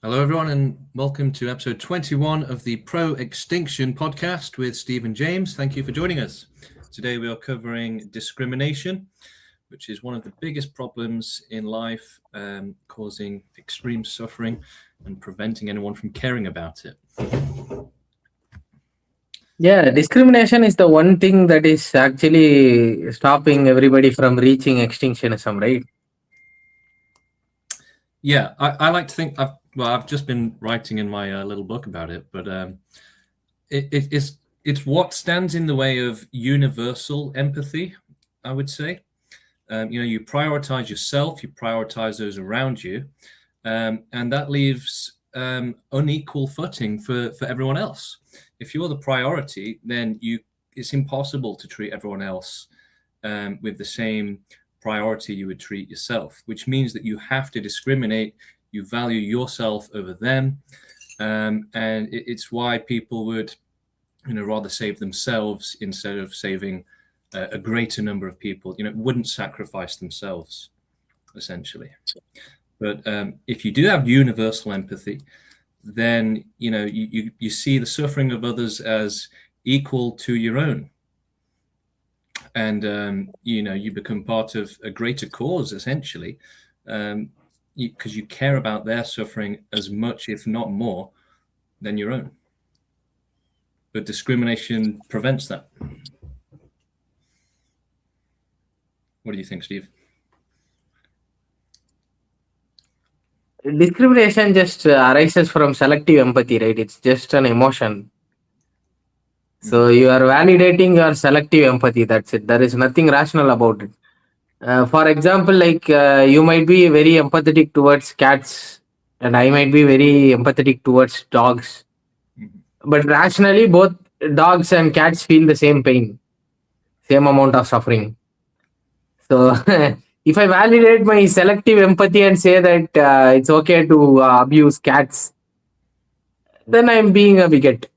Hello, everyone, and welcome to episode 21 of the Pro-Extinction podcast with Steve and James. Thank you for joining us. Today we are covering discrimination, which is one of the biggest problems in life, causing extreme suffering and preventing anyone from caring about it. Yeah, discrimination is the one thing that is actually stopping everybody from reaching extinctionism, right? Yeah, I like to think I've just been writing in my little book about it, but it's what stands in the way of universal empathy, I would say. You prioritize yourself, you prioritize those around you, and that leaves unequal footing for everyone else. If you're the priority, then it's impossible to treat everyone else with the same priority you would treat yourself, which means that you have to discriminate. You value yourself over them, and it's why people would, rather save themselves instead of saving a greater number of people. Wouldn't sacrifice themselves, essentially. But if you do have universal empathy, then you see the suffering of others as equal to your own. And you become part of a greater cause, essentially, because you care about their suffering as much, if not more, than your own. But discrimination prevents that. What do you think, Steve? Discrimination just arises from selective empathy, right? It's just an emotion. So you are validating your selective empathy. That's it. There is nothing rational about it. For example, you might be very empathetic towards cats, and I might be very empathetic towards dogs. But rationally, both dogs and cats feel the same pain, same amount of suffering. So if I validate my selective empathy and say that it's okay to abuse cats, then I'm being a bigot.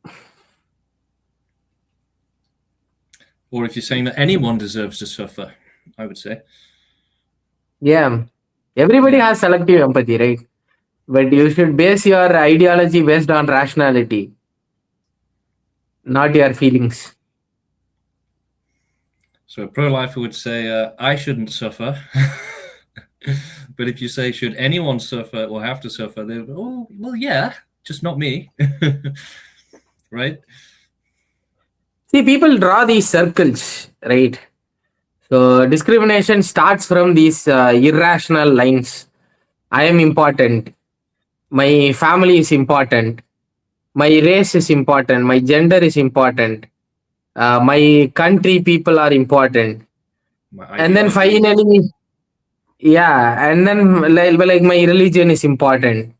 Or if you're saying that anyone deserves to suffer, I would say. Yeah, everybody has selective empathy, right? But you should base your ideology based on rationality, not your feelings. So a pro-lifer would say, I shouldn't suffer. But if you say, should anyone suffer or have to suffer, they would, oh, well, yeah, just not me. Right? See, people draw these circles, right? So discrimination starts from these irrational lines. I am important. My family is important. My race is important. My gender is important. My country people are important. And then finally, and then like my religion is important.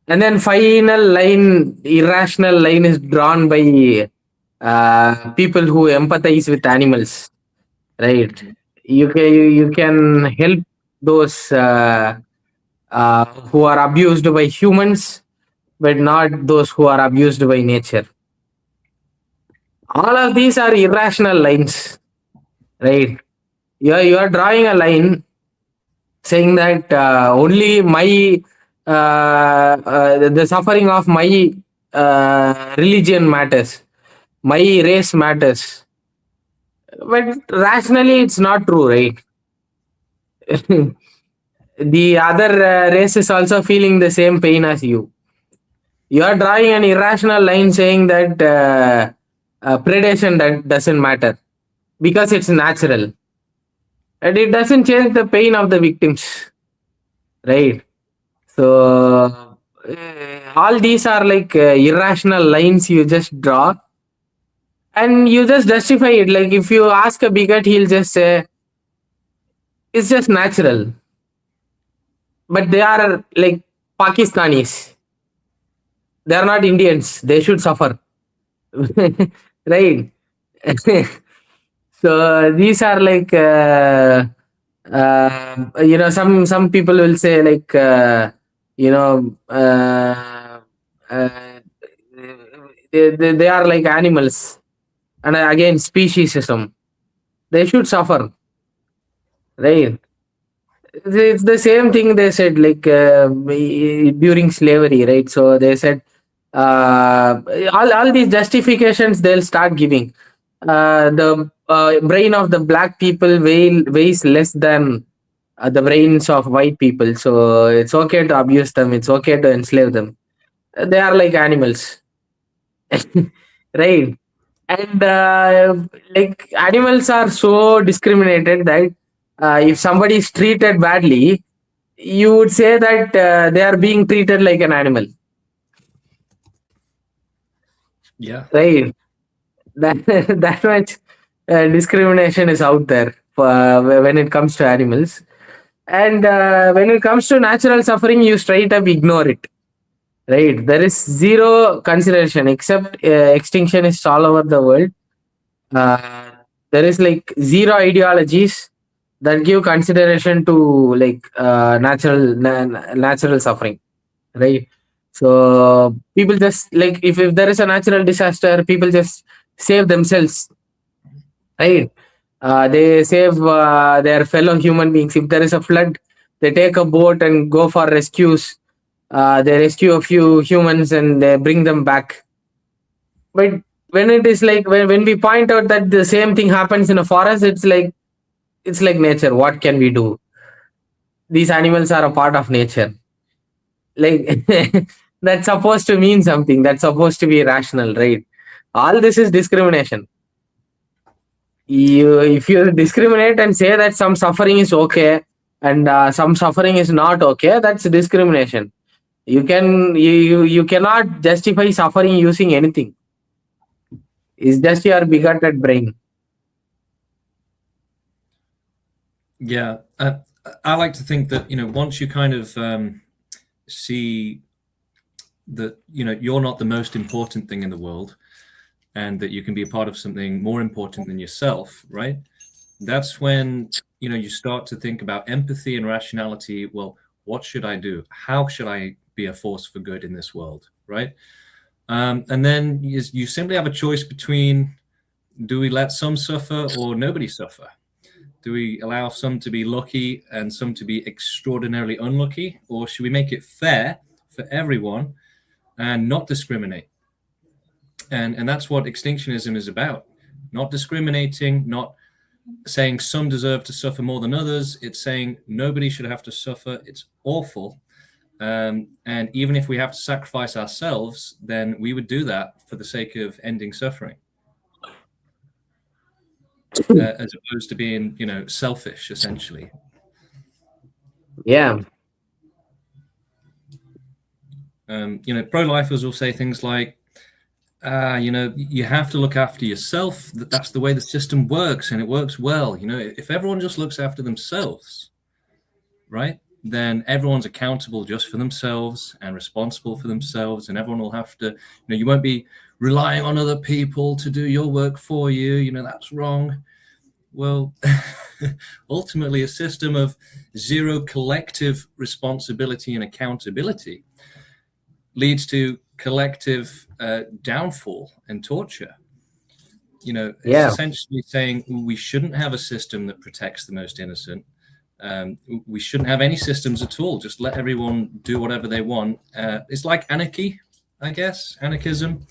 And then final line, irrational line is drawn by people who empathize with animals, right? You can help those who are abused by humans, but not those who are abused by nature. All of these are irrational lines, right? You are drawing a line saying that only the suffering of my religion matters, my race matters. But rationally, it's not true, right? The other race is also feeling the same pain as you. You are drawing an irrational line saying that predation that doesn't matter because it's natural. And it doesn't change the pain of the victims, right? So all these are like irrational lines you just draw and you just justify it. Like if you ask a bigot, he'll just say it's just natural. But they are like Pakistanis. They are not Indians. They should suffer. Right? So these are like some people will say like they are like animals, and again speciesism. They should suffer, right? It's the same thing they said, like during slavery, right? So they said all these justifications they'll start giving. The brain of the black people weighs less than the brains of white people, so it's okay to abuse them. It's okay to enslave them. They are like animals, right? And like animals are so discriminated that if somebody is treated badly, you would say that they are being treated like an animal, Yeah. right? That that much discrimination is out there for, when it comes to animals. And when it comes to natural suffering, you straight up ignore it, right? There is zero consideration except extinctionists all over the world. uh, there is like zero ideologies that give consideration to like natural suffering, right? So people just like, if there is a natural disaster, people just save themselves, right? They save their fellow human beings. If there is a flood, they take a boat and go for rescues. They rescue a few humans and they bring them back. But when it is like, when we point out that the same thing happens in a forest, it's like nature. What can we do? These animals are a part of nature. Like that's supposed to mean something. That's supposed to be rational, right? All this is discrimination. If you discriminate and say that some suffering is okay and some suffering is not okay, that's discrimination. You cannot justify suffering using anything. It's just your bigoted brain. Yeah. I like to think that, once you kind of see that, you're not the most important thing in the world, and that you can be a part of something more important than yourself, right? That's when, you start to think about empathy and rationality. Well, what should I do? How should I be a force for good in this world, right? And then you simply have a choice between, do we let some suffer or nobody suffer? Do we allow some to be lucky and some to be extraordinarily unlucky? Or should we make it fair for everyone and not discriminate? And that's what extinctionism is about. Not discriminating, not saying some deserve to suffer more than others. It's saying nobody should have to suffer. It's awful. And even if we have to sacrifice ourselves, then we would do that for the sake of ending suffering, as opposed to being, selfish, essentially. Yeah. Pro-lifers will say things like, you have to look after yourself. That's the way the system works, and it works well. If everyone just looks after themselves, right, then everyone's accountable just for themselves and responsible for themselves, and everyone will have to, you won't be relying on other people to do your work for you. That's wrong. Well, ultimately, a system of zero collective responsibility and accountability leads to collective downfall and torture. It's Yeah. essentially saying we shouldn't have a system that protects the most innocent. We shouldn't have any systems at all. Just let everyone do whatever they want. It's like anarchy, I guess, anarchism.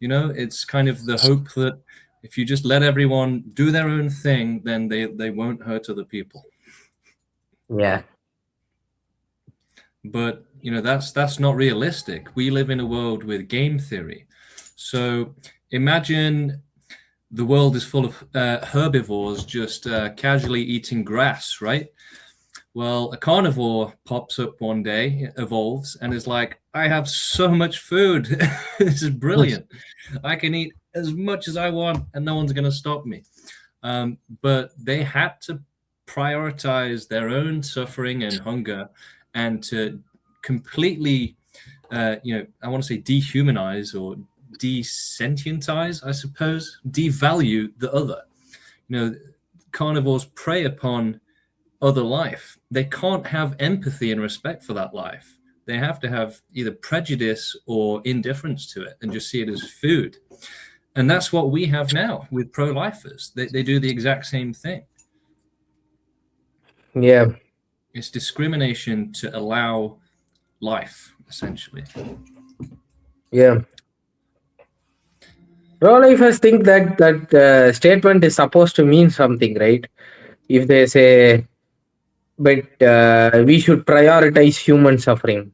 It's kind of the hope that if you just let everyone do their own thing, then they won't hurt other people. Yeah. But that's not realistic. We live in a world with game theory. So imagine the world is full of herbivores just casually eating grass, right? Well, a carnivore pops up one day, evolves, and is like, I have so much food. This is brilliant. I can eat as much as I want, and no one's going to stop me. But they had to prioritize their own suffering and hunger, and to completely, I want to say dehumanize or desentientize, I suppose, devalue the other. Carnivores prey upon other life. They can't have empathy and respect for that life. They have to have either prejudice or indifference to it and just see it as food. And that's what we have now with pro-lifers. They do the exact same thing. Yeah. It's discrimination to allow life, essentially. Yeah. Pro-lifers think that statement is supposed to mean something, right? If they say, but we should prioritize human suffering,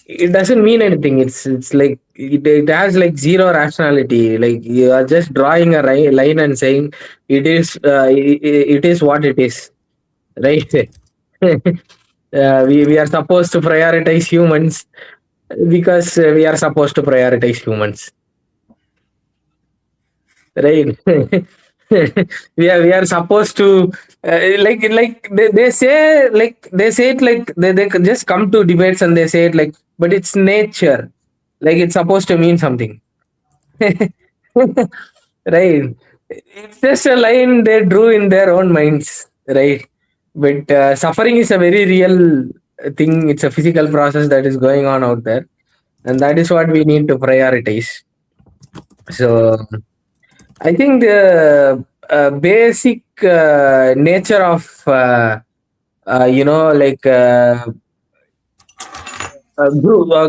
it doesn't mean anything. It's like it has like zero rationality. Like you are just drawing a line and saying it is what it is, right? We are supposed to prioritize humans because we are supposed to prioritize humans, right? We are supposed to like they say, like they say it, like they could just come to debates and they say it like, but it's nature, like it's supposed to mean something. Right, it's just a line they drew in their own minds, right? But suffering is a very real thing. It's a physical process that is going on out there, and that is what we need to prioritize. So I think the basic nature of like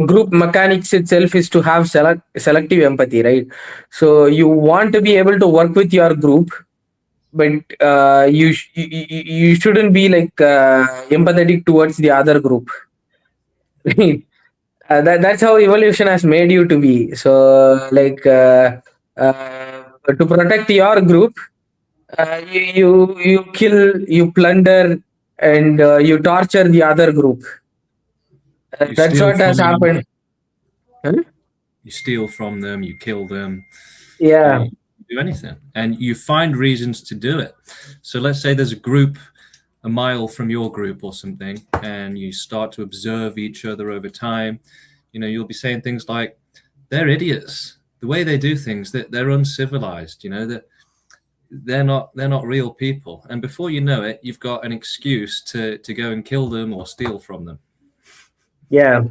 group mechanics itself is to have selective empathy, right? So you want to be able to work with your group, but you shouldn't be like empathetic towards the other group. Right? That's how evolution has made you to be. So like to protect your group, you kill, you plunder, and you torture the other group. You That's steal what has from them, happened. Huh? you steal from them, you kill them, Yeah. you do anything, and you find reasons to do it. So let's say there's a group a mile from your group or something, and you start to observe each other over time. You'll be saying things like, "They're idiots. The way they do things, they're uncivilized. That they're not real people." And before you know it, you've got an excuse to go and kill them or steal from them. Yeah.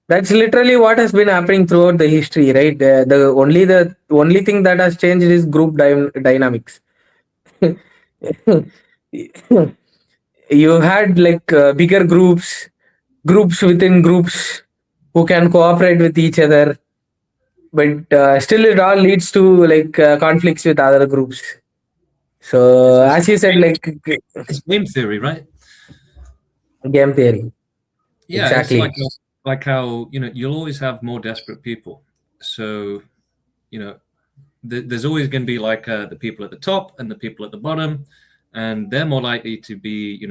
That's literally what has been happening throughout the history, right? The only thing that has changed is group dynamics. You had like bigger groups within groups who can cooperate with each other, but still it all leads to like conflicts with other groups. It's, So it's, as you said, like it's game theory, right? game theory, Yeah, it's exactly. like how you'll always have more desperate people. So you know there's always going to be like the people at the top and the people at the bottom, and they're more likely to be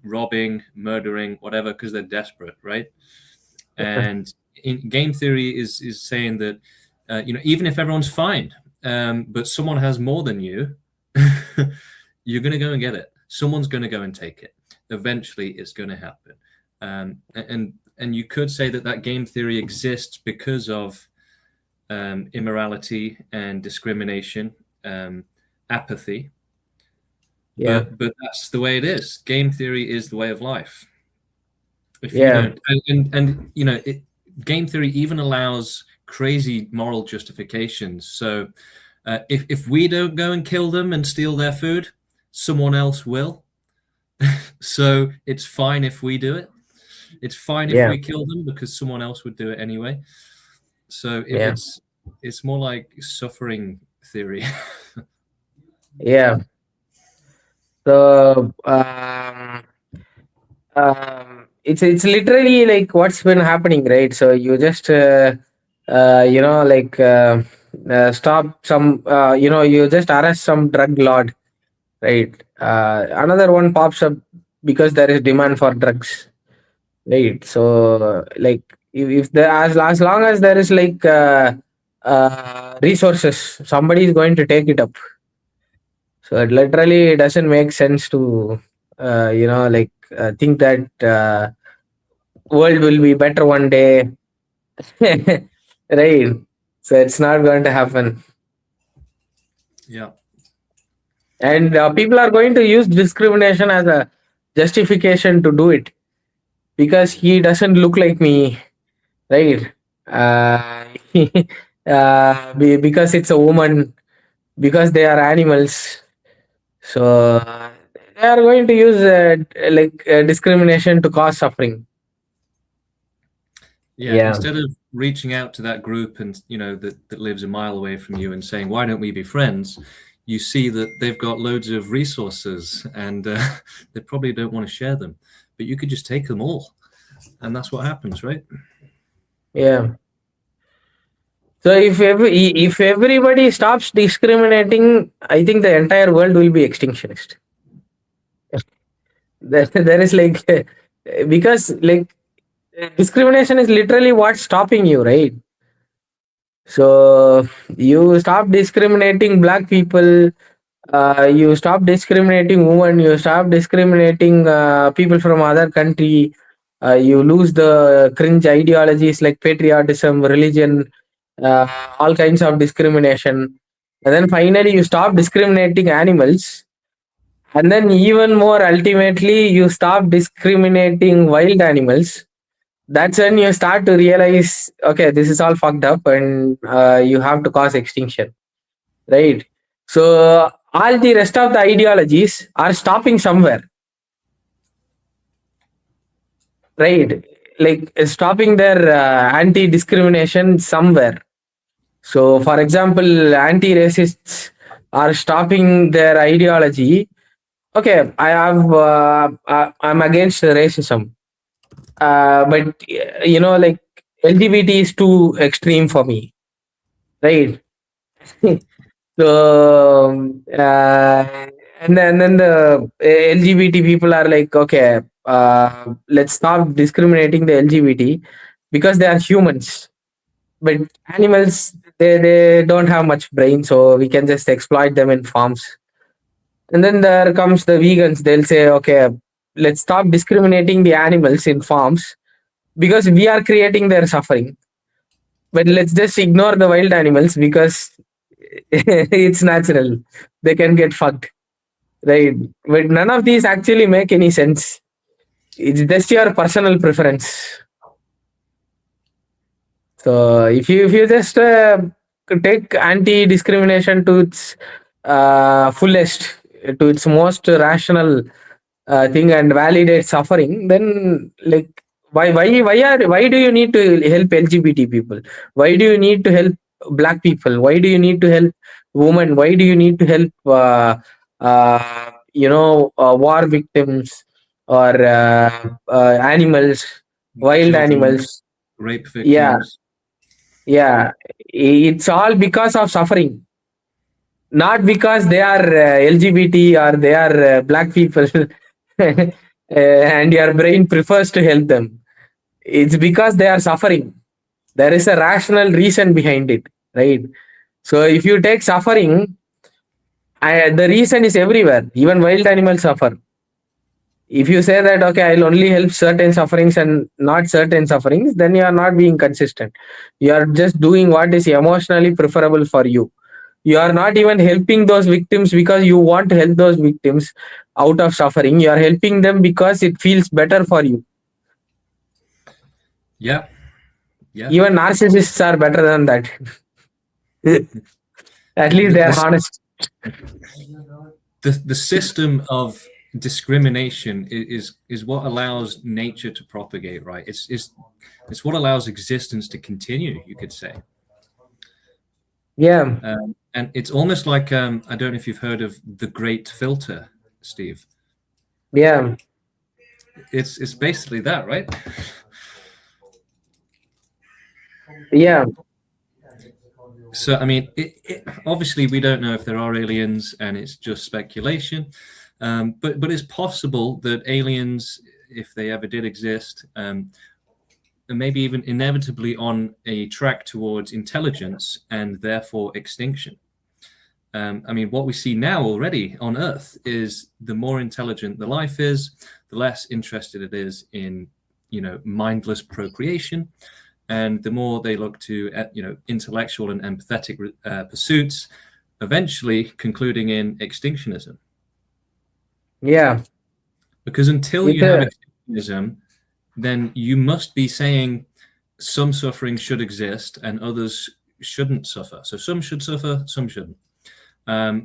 robbing, murdering, whatever, because they're desperate, right? And in game theory is saying that even if everyone's fine, but someone has more than you, you're going to go and get it. Someone's going to go and take it. Eventually, it's going to happen. And you could say that game theory exists because of immorality and discrimination, apathy. Yeah, But that's the way it is. Game theory is the way of life. If you yeah, don't, game theory even allows crazy moral justifications. So if we don't go and kill them and steal their food, someone else will. So it's fine if we do it. It's fine if yeah, we kill them because someone else would do it anyway. So yeah, it's more like suffering theory. yeah. So it's literally like what's been happening, right? So you just like stop some you just arrest some drug lord, right? Another one pops up because there is demand for drugs, right? So like if there, as long as there is like resources, somebody is going to take it up. So it literally doesn't make sense to like think that world will be better one day. Right? So it's not going to happen. Yeah. And people are going to use discrimination as a justification to do it because he doesn't look like me, right? uh, because it's a woman, because they are animals. So they are going to use discrimination to cause suffering. Yeah, Yeah, instead of reaching out to that group and that lives a mile away from you and saying, "Why don't we be friends?" You see that they've got loads of resources and they probably don't want to share them, but you could just take them all, and that's what happens, right? yeah. So if everybody stops discriminating, I think the entire world will be extinctionist. There is like because like discrimination is literally what's stopping you, right? So you stop discriminating black people, you stop discriminating women, you stop discriminating people from other country, you lose the cringe ideologies like patriotism, religion, all kinds of discrimination, and then finally you stop discriminating animals, and then even more ultimately you stop discriminating wild animals. That's when you start to realize, okay, this is all fucked up, and you have to cause extinction, right? So all the rest of the ideologies are stopping somewhere, right? Like stopping their anti-discrimination somewhere. So, for example, anti-racists are stopping their ideology. Okay, I'm against racism, but like LGBT is too extreme for me, right? So, and then the LGBT people are like, okay, let's stop discriminating the LGBT because they are humans. But animals, they don't have much brain, so we can just exploit them in farms. And then there comes the vegans. They'll say, okay, let's stop discriminating the animals in farms because we are creating their suffering. But let's just ignore the wild animals because it's natural. They can get fucked, right? But none of these actually make any sense. It's just your personal preference. So if you just take anti-discrimination to its fullest, to its most rational thing, and validate suffering, then like why do you need to help LGBT people? Why do you need to help black people? Why do you need to help women? Why do you need to help war victims or animals, wild Children, animals? rape Yeah, victims. yeah, it's all because of suffering, not because they are LGBT or they are black people, and your brain prefers to help them. It's because they are suffering. There is a rational reason behind it, right? So if you take suffering, the reason is everywhere. Even wild animals suffer. If you say that, okay, I'll only help certain sufferings and not certain sufferings, then you are not being consistent. You are just doing what is emotionally preferable for you. You are not even helping those victims because you want to help those victims out of suffering. You are helping them because it feels better for you. Yeah, yeah. Even narcissists are better than that. At The, least the, they are the, honest. the system of discrimination is what allows nature to propagate, right? It's what allows existence to continue, you could say. Yeah, And it's almost like I don't know if you've heard of the Great Filter, Steve. yeah, It's basically that, right? yeah, So I mean, obviously we don't know if there are aliens, and it's just speculation. But it's possible that aliens, if they ever did exist, and maybe even inevitably on a track towards intelligence and therefore extinction. I mean, what we see now already on Earth is the more intelligent the life is, the less interested it is in, mindless procreation, and the more they look to, intellectual and empathetic pursuits, eventually concluding in extinctionism. yeah. Because until It, you have extinctionism, then you must be saying some suffering should exist and others shouldn't suffer. So some should suffer, some shouldn't.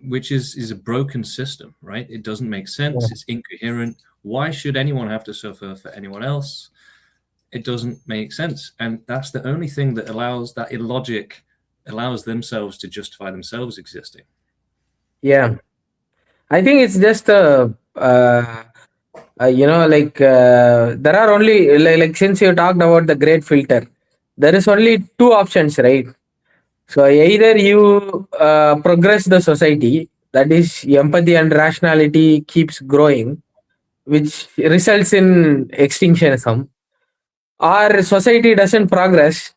which is a broken system, right? It doesn't make sense. It's incoherent. Why should anyone have to suffer for anyone else? It doesn't make sense, and that's the only thing that allows that illogic allows themselves to justify themselves existing. Yeah, I think it's just there are only like since you talked about the great filter, there is only two options, right? So either you progress the society, that is empathy and rationality keeps growing, which results in extinctionism, or society doesn't progress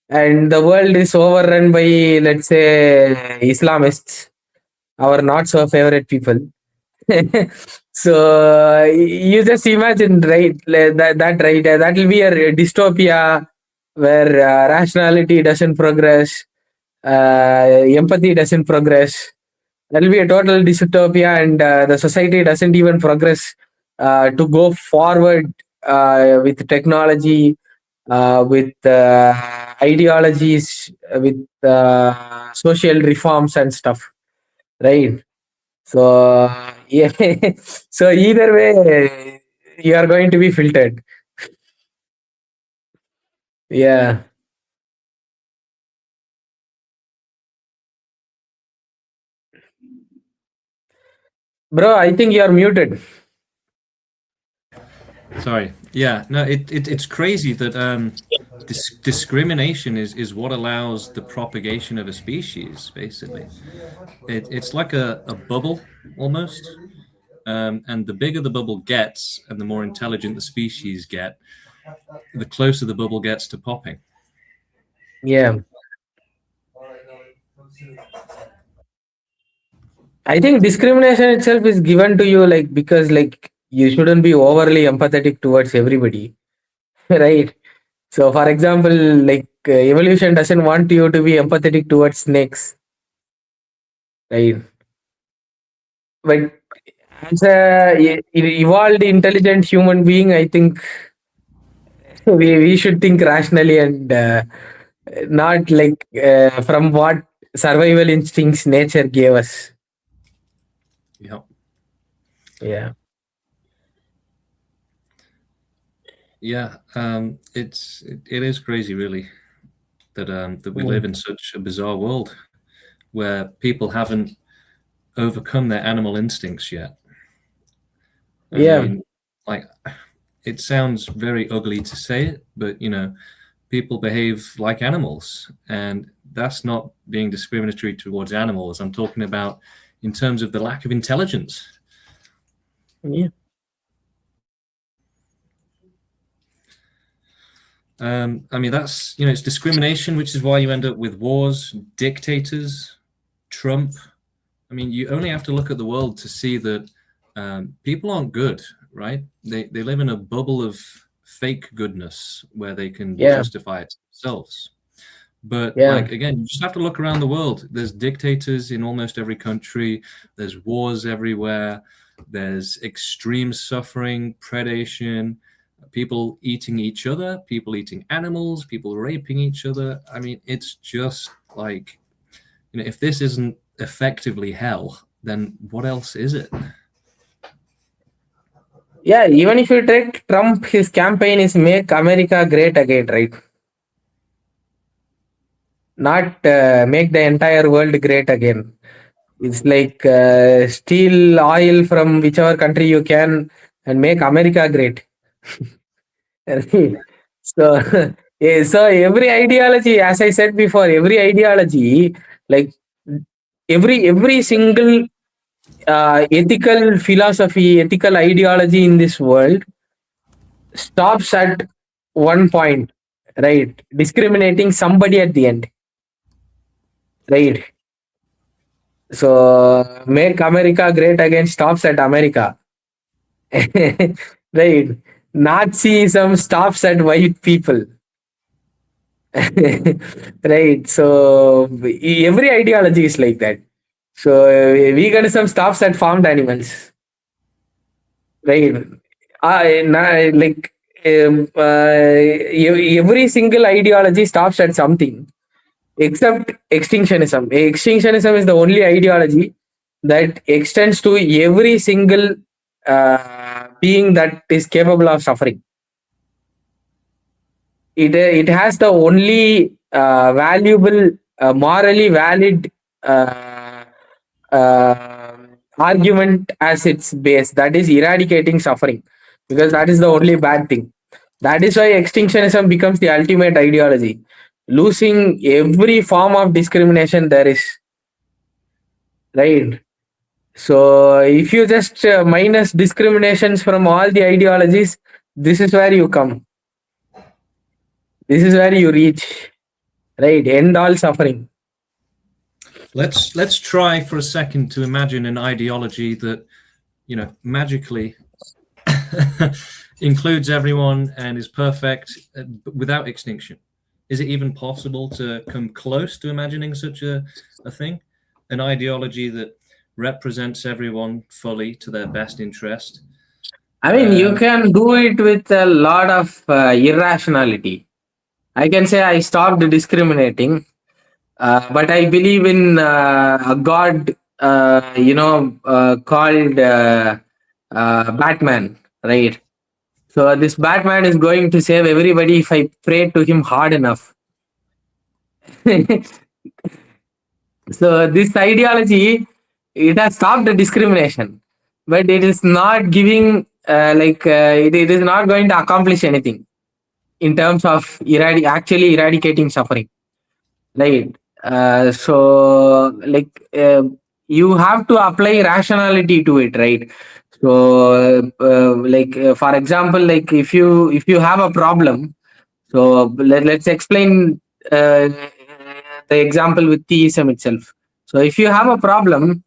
and the world is overrun by, let's say, Islamists, our not so favorite people. So you just imagine, right? That right, that will be a dystopia where rationality doesn't progress, empathy doesn't progress. That will be a total dystopia, and the society doesn't even progress to go forward with technology, with ideologies, with social reforms and stuff, right? So yeah, so either way, you are going to be filtered. Yeah, bro, I think you are muted. Sorry. Yeah. No. It's crazy that discrimination is what allows the propagation of a species. Basically, it's like a bubble almost. And the bigger the bubble gets, and the more intelligent the species get, the closer the bubble gets to popping. Yeah, I think discrimination itself is given to you like because like you shouldn't be overly empathetic towards everybody, right? So, for example, like evolution doesn't want you to be empathetic towards snakes, right? But as a evolved, intelligent human being, I think we should think rationally and not like from what survival instincts nature gave us. Yeah. Yeah. Yeah. It is crazy, really, that we live Mm. in such a bizarre world where people haven't overcome their animal instincts yet. I Yeah. mean, like, it sounds very ugly to say it, but people behave like animals, and that's not being discriminatory towards animals. I'm talking about in terms of the lack of intelligence. Yeah. I mean, that's it's discrimination, which is why you end up with wars, dictators, Trump. I mean, you only have to look at the world to see that people aren't good, right? They live in a bubble of fake goodness where they can Yeah. justify it themselves. But Yeah. like again, you just have to look around the world. There's dictators in almost every country. There's wars everywhere. There's extreme suffering, predation, people eating each other, people eating animals, people raping each other. I mean, it's just like, if this isn't effectively hell, then what else is it? Yeah. Even if you take Trump, his campaign is "Make America Great Again," right? Not make the entire world great again. It's like steal oil from whichever country you can and make America great. Right? So, so every ideology, as I said before, every ideology, like every single ethical philosophy, ethical ideology in this world stops at one point, right? Discriminating somebody at the end, right? So make America great again stops at America. Right. Nazism stops at white people. Right. So every ideology is like that. So veganism stops at farmed animals. Right. Like every single ideology stops at something. except extinctionism. Extinctionism is the only ideology that extends to every single being that is capable of suffering. It has the only valuable, morally valid uh, uh, argument as its base, that is eradicating suffering, because that is the only bad thing. That is why extinctionism becomes the ultimate ideology, losing every form of discrimination there is, right? So if you just minus discriminations from all the ideologies, this is where you come, this is where you reach, right? End all suffering. Let's try for a second to imagine an ideology that, you know, magically includes everyone and is perfect without extinction. Is it even possible to come close to imagining such a thing? An ideology that represents everyone fully to their best interest. I mean, you can do it with a lot of irrationality. I can say I stopped discriminating, but I believe in a god, called Batman, right? So this Batman is going to save everybody if I pray to him hard enough. So this ideology, it has stopped the discrimination, but it is not giving it is not going to accomplish anything in terms of actually eradicating suffering, right? You have to apply rationality to it, right? So for example, like if you have a problem, so let's explain the example with theism itself. So if you have a problem,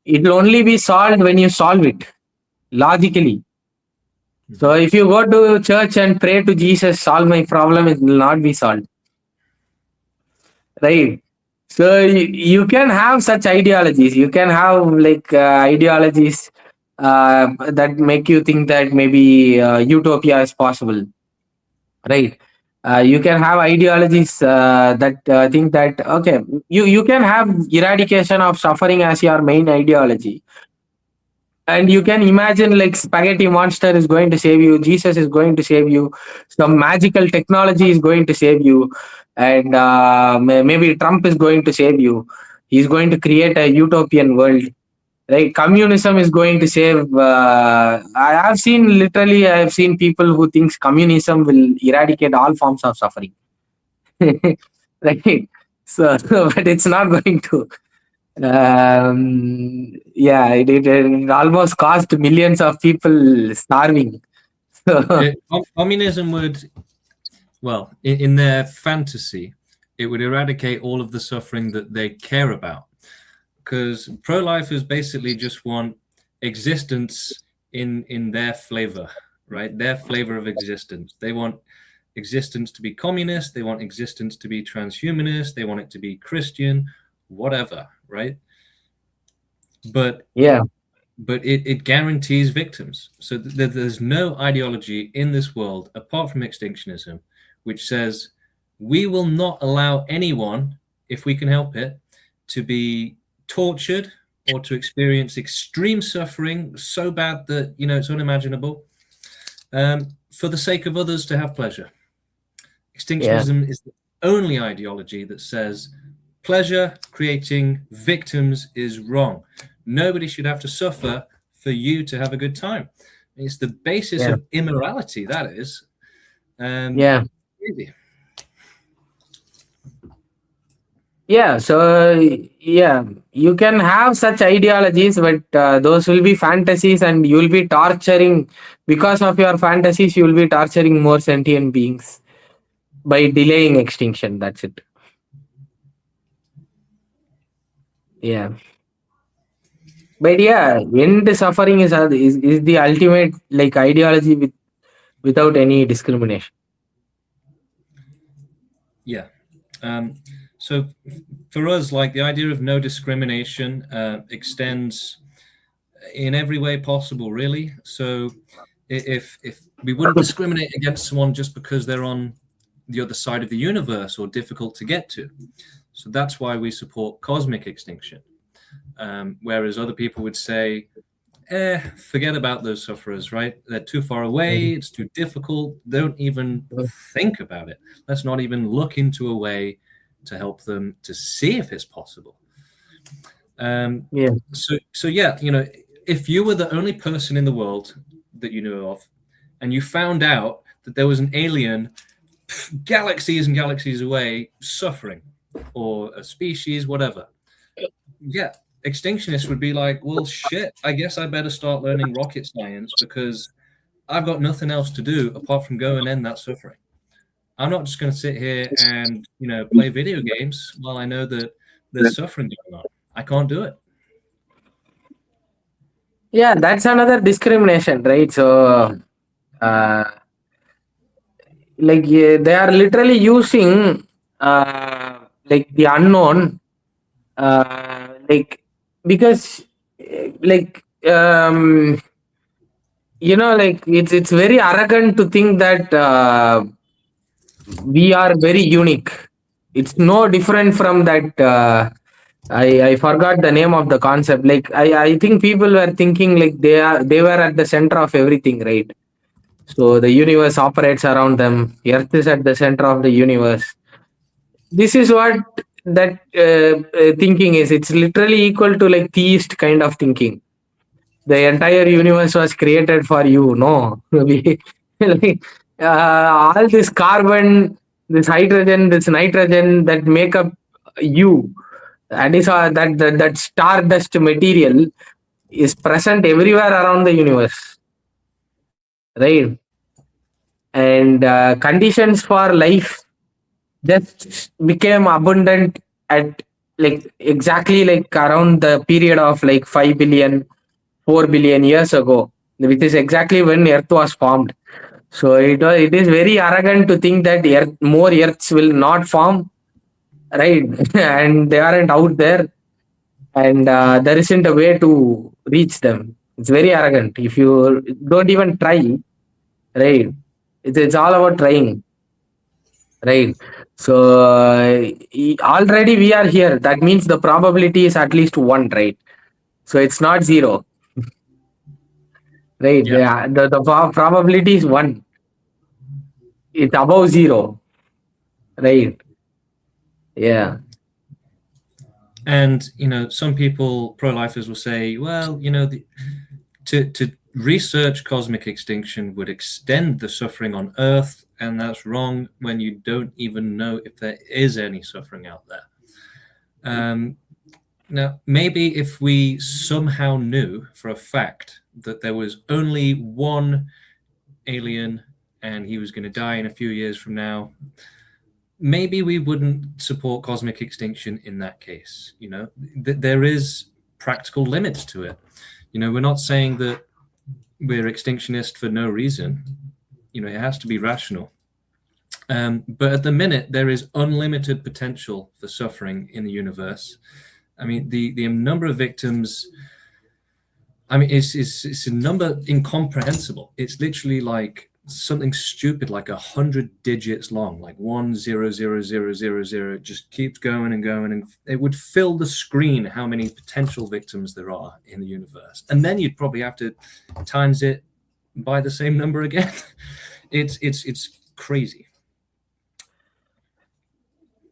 it will only be solved when you solve it logically. So if you go to church and pray to Jesus, solve my problem, it will not be solved, right? So you can have such ideologies. You can have ideologies that make you think that maybe utopia is possible, right? You can have ideologies that think that okay, you can have eradication of suffering as your main ideology, and you can imagine like spaghetti monster is going to save you, Jesus is going to save you, some magical technology is going to save you, and maybe Trump is going to save you. He's going to create a utopian world, right? Communism is going to save I have seen people who thinks communism will eradicate all forms of suffering. Right? So but it's not going to. Yeah, it almost cost millions of people starving. So Communism would, well, in their fantasy, it would eradicate all of the suffering that they care about. Because pro-lifers basically just want existence in their flavor, right? Their flavor of existence. They want existence to be communist. They want existence to be transhumanist. They want it to be Christian, whatever, right? But yeah, it guarantees victims. So there's no ideology in this world apart from extinctionism which says we will not allow anyone, if we can help it, to be tortured or to experience extreme suffering so bad that, you know, it's unimaginable, for the sake of others to have pleasure. yeah, Extinctionism is the only ideology that says pleasure creating victims is wrong. Nobody should have to suffer for you to have a good time. It's the basis yeah, of immorality, that is. yeah, Crazy. yeah. So yeah, you can have such ideologies, but those will be fantasies, and you will be torturing because of your fantasies. You will be torturing more sentient beings by delaying extinction. That's it. Yeah. But yeah, end suffering is the ultimate like ideology without any discrimination. Yeah. So for us, like the idea of no discrimination extends in every way possible, really. So if we wouldn't discriminate against someone just because they're on the other side of the universe or difficult to get to. So that's why we support cosmic extinction. Whereas other people would say, forget about those sufferers, right? They're too far away. It's too difficult. Don't even think about it. Let's not even look into a way to help them to see if it's possible. Yeah. So yeah, if you were the only person in the world that you knew of, and you found out that there was an alien galaxies and galaxies away suffering, or a species, whatever, yeah, extinctionists would be like, well, shit, I guess I better start learning rocket science because I've got nothing else to do apart from go and end that suffering. I'm not just going to sit here and play video games while I know that there's suffering going on. I can't do it. Yeah, that's another discrimination, right? So they are literally using like the unknown, because it's very arrogant to think that we are very unique. It's no different from that. I forgot the name of the concept. Like I think people were thinking like they were at the center of everything, right? So the universe operates around them. Earth is at the center of the universe. This is what that thinking is. It's literally equal to like theist kind of thinking. The entire universe was created for you. No, all this carbon, this hydrogen, this nitrogen that make up you, that is that stardust material is present everywhere around the universe, right? And conditions for life just became abundant at like exactly like around the period of like 5 billion 4 billion years ago, which is exactly when earth was formed. So it is very arrogant to think that more earths will not form, right? And they aren't out there, and there isn't a way to reach them. It's very arrogant if you don't even try, right? It's all about trying, right? So already we are here. That means the probability is at least 1, right? So it's not 0, right? Yeah. The probability is 1. It's above 0, right? Yeah. And some people, pro-lifers, will say, well, to research cosmic extinction would extend the suffering on Earth, and that's wrong when you don't even know if there is any suffering out there. Now, maybe if we somehow knew for a fact that there was only one alien and he was going to die in a few years from now, maybe we wouldn't support cosmic extinction in that case. There is practical limits to it. We're not saying that we're extinctionist for no reason. It has to be rational. But at the minute, there is unlimited potential for suffering in the universe. I mean, the number of victims, it's a number incomprehensible. It's literally like something stupid, like 100 digits long, like 1000000. It just keeps going and going, and it would fill the screen how many potential victims there are in the universe. And then you'd probably have to times it by the same number again. It's crazy.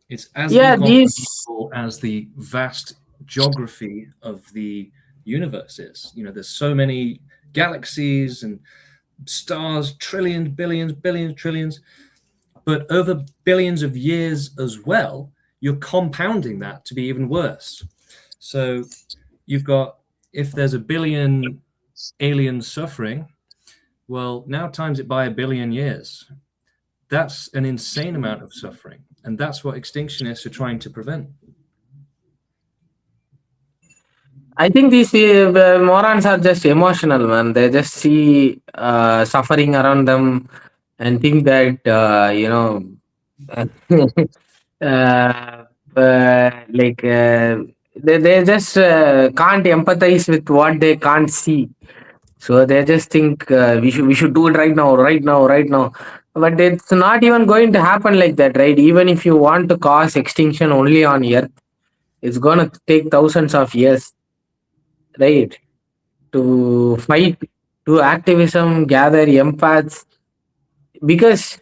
It's as incomprehensible as the vast geography of the universe is. There's so many galaxies and stars, trillions, billions, trillions, but over billions of years as well, you're compounding that to be even worse. So you've got, if there's a billion aliens suffering, well, now times it by a billion years. That's an insane amount of suffering. And that's what extinctionists are trying to prevent. I think these morons are just emotional, man. They just see suffering around them and think that, they just can't empathize with what they can't see. So they just think we should do it right now. But it's not even going to happen like that, right? Even if you want to cause extinction only on Earth, it's gonna take thousands of years, right? To fight, to activism, gather empaths, because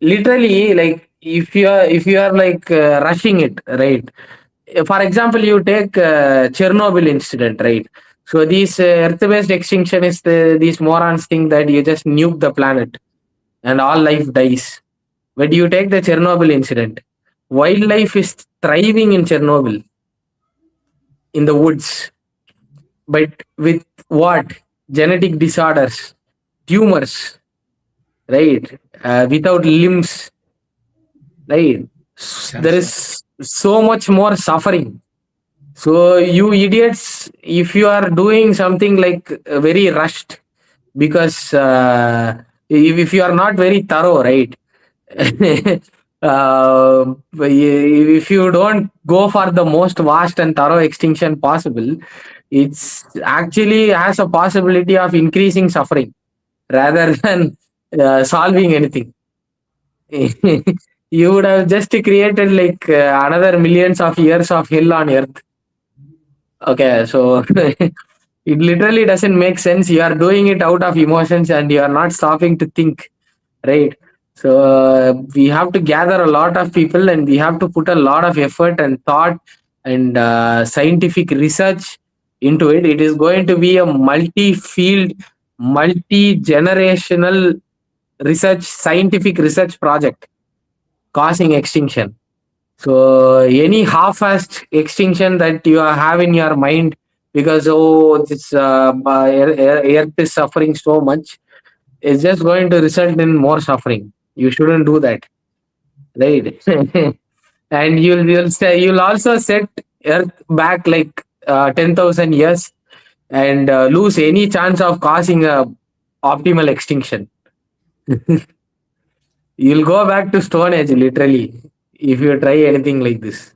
literally, like if you are like rushing it, right? For example, you take Chernobyl incident, right? So these earth-based extinctionists, these morons think that you just nuke the planet and all life dies. But you take the Chernobyl incident, wildlife is thriving in Chernobyl, in the woods, but with what? Genetic disorders, tumors, right? Without limbs, right? There Cancer. is so much more suffering. So you idiots, if you are doing something like very rushed, because if you are not very thorough, right? If you don't go for the most vast and thorough extinction possible, it's actually has a possibility of increasing suffering rather than solving anything. You would have just created like another millions of years of hell on earth. Okay, so it literally doesn't make sense. You are doing it out of emotions and you are not stopping to think, right? So we have to gather a lot of people and we have to put a lot of effort and thought and scientific research into it. It is going to be a multi-field, multi-generational research, scientific research project causing extinction. So any half-assed extinction that you have in your mind because this earth is suffering so much, is just going to result in more suffering. You shouldn't do that, right? And you'll also set earth back like 10,000 years and lose any chance of causing a optimal extinction. You'll go back to stone age literally if you try anything like this.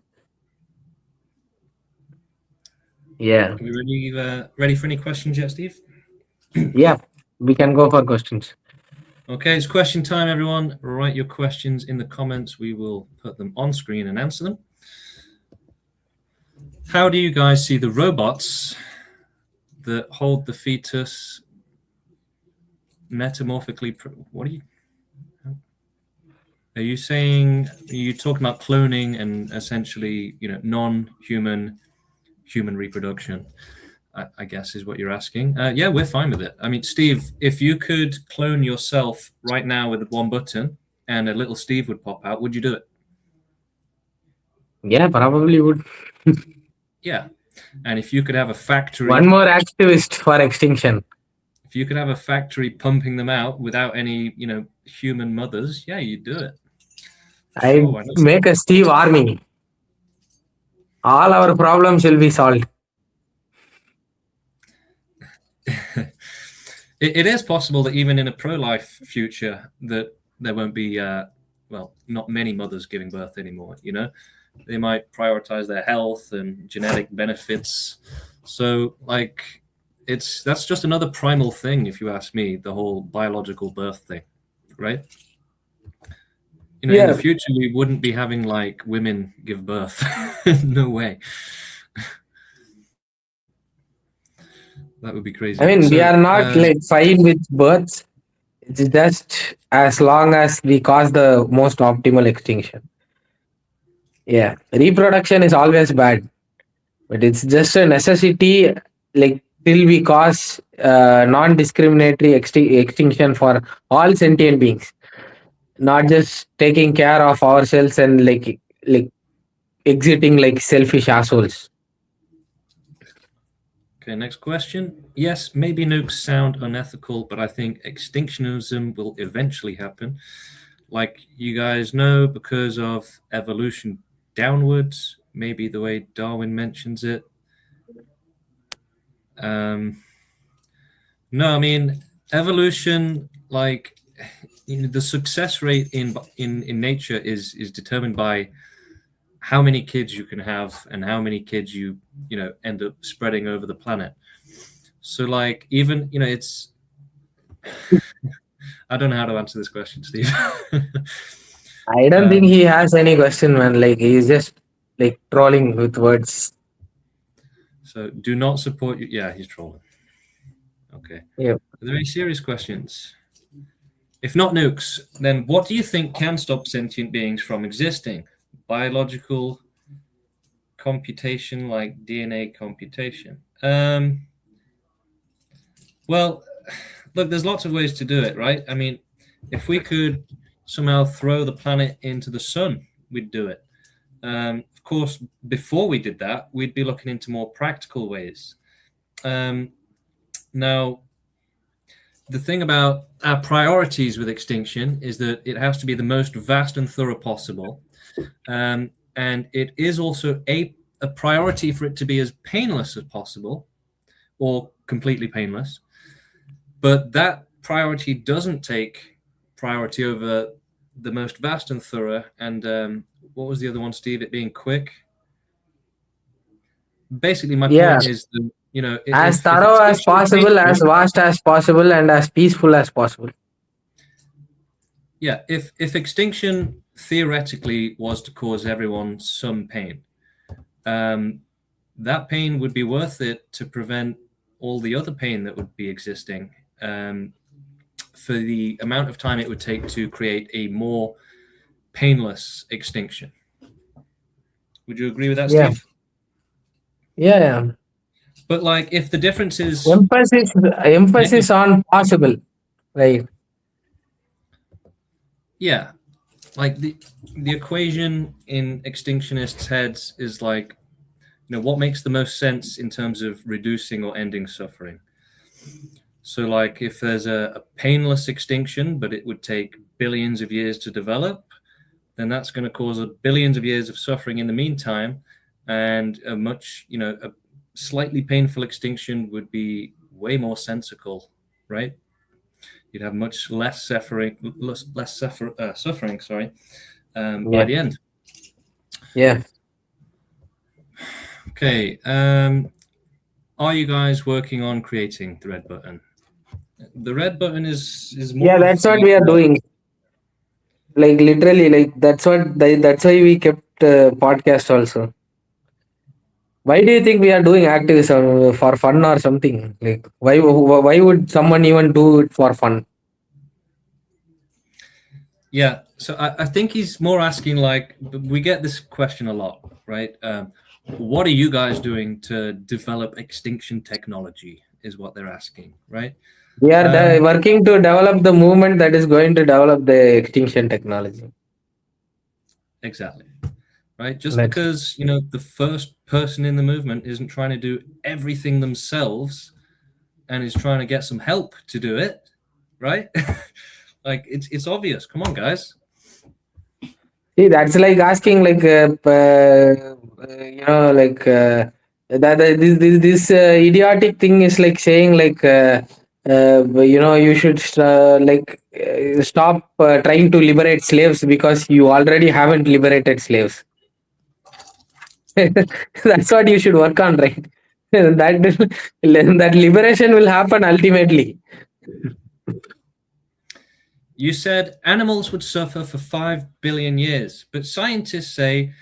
Yeah. Are we ready for any questions yet, Steve? Yeah, we can go for questions. Okay, it's question time, everyone. Write your questions in the comments. We will put them on screen and answer them. How do you guys see the robots that hold the fetus metamorphically? What are you saying? Are you talking about cloning and essentially, non-human human reproduction? I guess is what you're asking. Yeah, we're fine with it. I mean, Steve, if you could clone yourself right now with one button and a little Steve would pop out, would you do it? Yeah, probably would. Yeah. And if you could have a factory, One more activist for extinction. if you could have a factory pumping them out without any, human mothers, yeah, you'd do it. For I sure. Why not? make a Steve army. All our problems will be solved. It is possible that even in a pro-life future that there won't be, not many mothers giving birth anymore. They might prioritize their health and genetic benefits. So, that's just another primal thing, if you ask me. The whole biological birth thing, right? In the future, we wouldn't be having women give birth. No way. That would be crazy. I mean, we are not fine with births. It's just as long as we cause the most optimal extinction. Yeah, reproduction is always bad, but it's just a necessity. Like till we cause non-discriminatory extinction for all sentient beings, not just taking care of ourselves and like exiting like selfish assholes. Okay, next question. Yes, maybe nukes sound unethical, but I think extinctionism will eventually happen. Like you guys know, because of evolution downwards, maybe the way Darwin mentions it. No, I mean evolution, the success rate in nature is determined by how many kids you can have and how many kids you end up spreading over the planet. So even it's I don't know how to answer this question, Steve. I don't think he has any question, man. Like he's just like trolling with words. So do not support you. Yeah, he's trolling. Okay. Yeah. Are there any serious questions? If not nukes, then what do you think can stop sentient beings from existing? Biological computation like DNA computation. Well, look, there's lots of ways to do it, right? I mean, if we could somehow throw the planet into the sun, we'd do it. Of course, before we did that, we'd be looking into more practical ways. Now, the thing about our priorities with extinction is that it has to be the most vast and thorough possible. And it is also a priority for it to be as painless as possible or completely painless. But that priority doesn't take priority over the most vast and thorough. And what was the other one, Steve? It being quick. Basically, my point is that, as if thorough as extinction is possible, as painful, vast as possible, and as peaceful as possible. yeah, if extinction theoretically was to cause everyone some pain, that pain would be worth it to prevent all the other pain that would be existing, for the amount of time it would take to create a more painless extinction. Would you agree with that, Yeah. Steve? Yeah. But like, if the difference is Emphasis on possible, right? yeah, like the equation in extinctionists' heads is like, what makes the most sense in terms of reducing or ending suffering. So like, if there's a painless extinction, but it would take billions of years to develop, then that's going to cause billions of years of suffering in the meantime. And a slightly painful extinction would be way more sensical, right? You'd have much less suffering, sorry, by Yeah. the end. Yeah. Okay. Are you guys working on creating the red button? The red button is more. Yeah, that's what we are doing. Like literally, like that's why we kept podcast also. Why do you think we are doing activism for fun or something? Like why would someone even do it for fun? Yeah, so I think he's more asking, like, we get this question a lot, right? What are you guys doing to develop extinction technology is what they're asking, right? We are working to develop the movement that is going to develop the extinction technology. Exactly. Right? Just because, the first person in the movement isn't trying to do everything themselves and is trying to get some help to do it, right? Like, it's obvious. Come on, guys. See, that's like asking, like, this idiotic thing is like saying, like, you should stop trying to liberate slaves because you already haven't liberated slaves. That's what you should work on, right? That liberation will happen ultimately. You said animals would suffer for 5 billion years, but scientists say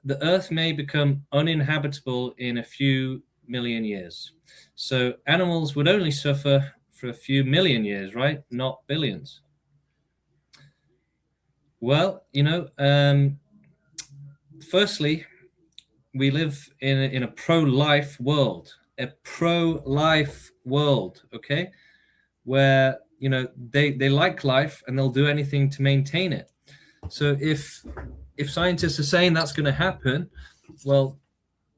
the Earth may become uninhabitable in a few million years. So animals would only suffer for a few million years, right? Not billions. Well, firstly, we live in a pro-life world, okay, where they like life and they'll do anything to maintain it. So if scientists are saying that's going to happen, well,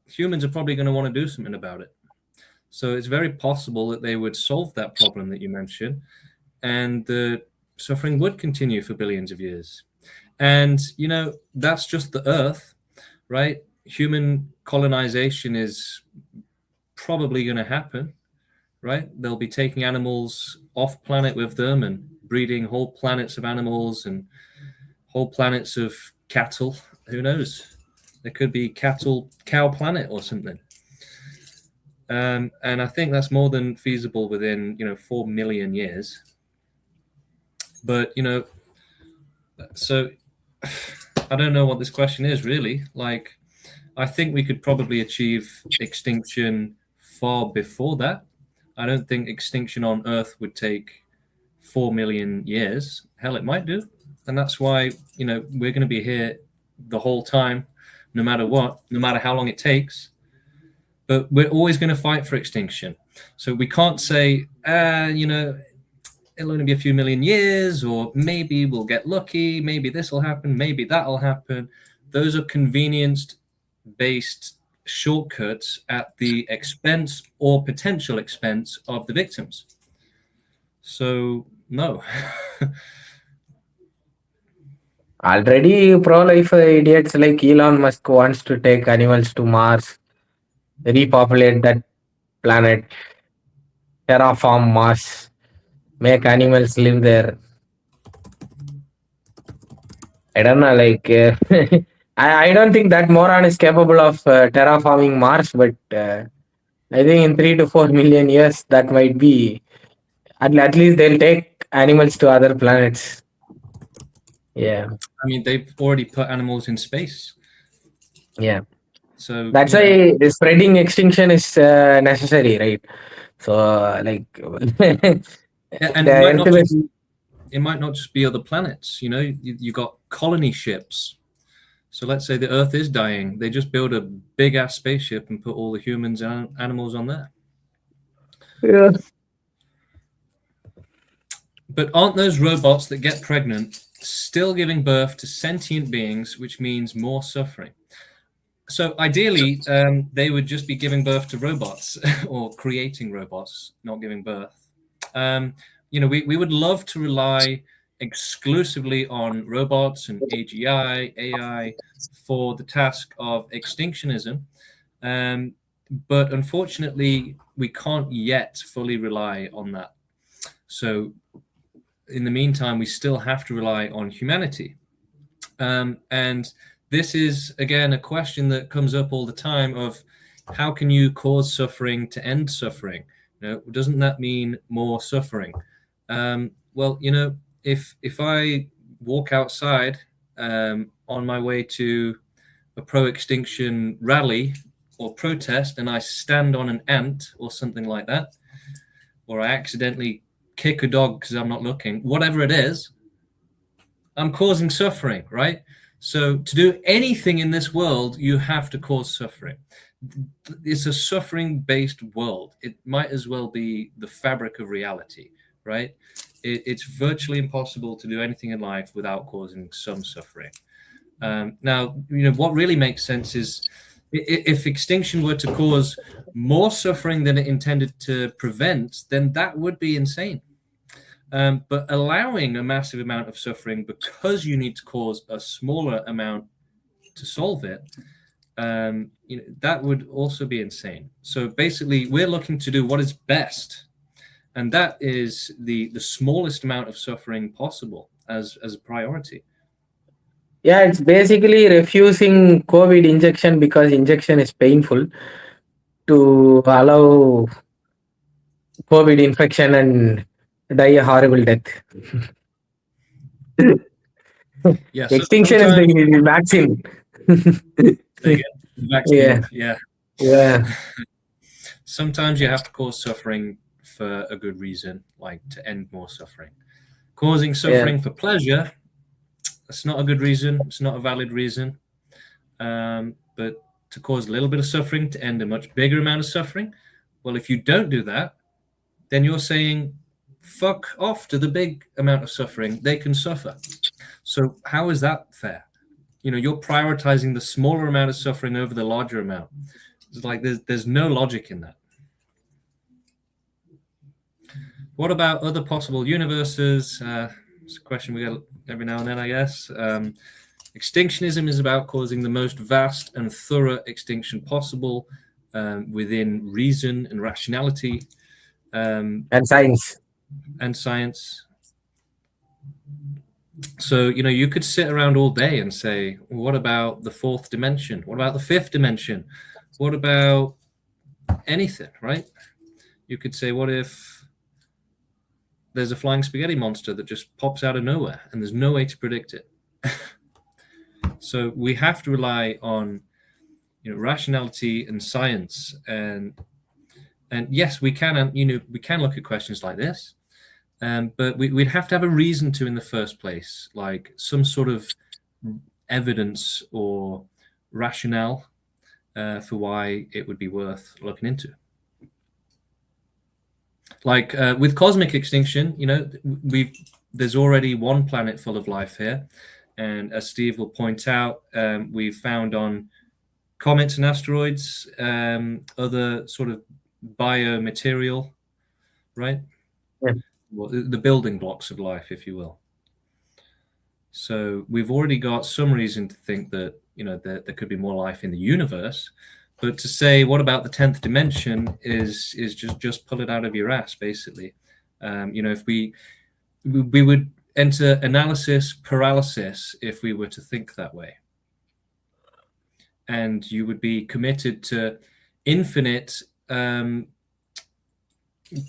humans are probably going to want to do something about it. So it's very possible that they would solve that problem that you mentioned, and the suffering would continue for billions of years. And that's just the Earth, right? Human colonization is probably going to happen, right? They'll be taking animals off planet with them and breeding whole planets of animals and whole planets of cattle. Who knows? There could be cow planet or something. And I think that's more than feasible within 4 million years. But so I don't know what this question is really. Like, I think we could probably achieve extinction far before that. I don't think extinction on Earth would take 4 million years. Hell, it might do. And that's why, we're going to be here the whole time, no matter what, no matter how long it takes. But we're always going to fight for extinction. So we can't say, it'll only be a few million years, or maybe we'll get lucky, maybe this will happen, maybe that'll happen. Those are convenience based shortcuts at the expense or potential expense of the victims. So, no. Already pro-life idiots like Elon Musk wants to take animals to Mars, repopulate that planet, terraform Mars, make animals live there. I don't know, like I don't think that moron is capable of terraforming Mars, but I think in 3 to 4 million years that might be. At least they'll take animals to other planets. Yeah. I mean, they've already put animals in space. Yeah. So that's why the spreading extinction is necessary, right? So, like, and it might not just be other planets. You got colony ships. So let's say the Earth is dying. They just build a big ass spaceship and put all the humans and animals on there. Yeah. But aren't those robots that get pregnant still giving birth to sentient beings, which means more suffering? So ideally, they would just be giving birth to robots or creating robots, not giving birth. We would love to rely exclusively on robots and AGI, AI for the task of extinctionism. But unfortunately, we can't yet fully rely on that. So in the meantime, we still have to rely on humanity. And this is, again, a question that comes up all the time of how can you cause suffering to end suffering? Doesn't that mean more suffering? Well, if I walk outside on my way to a pro-extinction rally or protest and I stand on an ant or something like that, or I accidentally kick a dog because I'm not looking, whatever it is, I'm causing suffering, right? So to do anything in this world, you have to cause suffering. It's a suffering-based world. It might as well be the fabric of reality, right? It's virtually impossible to do anything in life without causing some suffering. Now, what really makes sense is if extinction were to cause more suffering than it intended to prevent, then that would be insane. But allowing a massive amount of suffering because you need to cause a smaller amount to solve it, that would also be insane. So basically, we're looking to do what is best, and that is the smallest amount of suffering possible as a priority. Yeah, it's basically refusing COVID injection because injection is painful to allow COVID infection and die a horrible death. Yeah, Extinction is the vaccine. Vaccine, yeah. Yeah. Sometimes you have to cause suffering for a good reason, like to end more suffering. Causing suffering for pleasure, that's not a good reason. It's not a valid reason. But to cause a little bit of suffering to end a much bigger amount of suffering, well, if you don't do that, then you're saying, fuck off to the big amount of suffering. They can suffer. So how is that fair? You're prioritizing the smaller amount of suffering over the larger amount. It's like there's no logic in that. What about other possible universes? It's a question we get every now and then, I guess. Extinctionism is about causing the most vast and thorough extinction possible within reason and rationality. And science. So, you could sit around all day and say, what about the fourth dimension? What about the fifth dimension? What about anything, right? You could say, what if there's a flying spaghetti monster that just pops out of nowhere, and there's no way to predict it. So we have to rely on, rationality and science, and yes, we can, we can look at questions like this, but we'd have to have a reason to in the first place, like some sort of evidence or rationale for why it would be worth looking into. Like with cosmic extinction, there's already one planet full of life here, and as Steve will point out, we've found on comets and asteroids other sort of biomaterial, right? Yeah. Well, the building blocks of life, if you will. So we've already got some reason to think that there could be more life in the universe. But to say what about the 10th dimension is just pull it out of your ass, basically. If we would enter analysis paralysis if we were to think that way, and you would be committed to infinite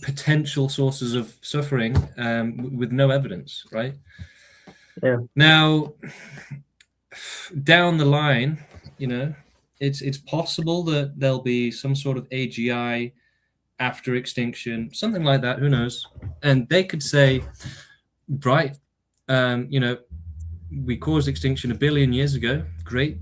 potential sources of suffering with no evidence, right? Yeah. Now, down the line, it's possible that there'll be some sort of AGI after extinction, something like that. Who knows? And they could say, right, we caused extinction 1 billion years ago. Great.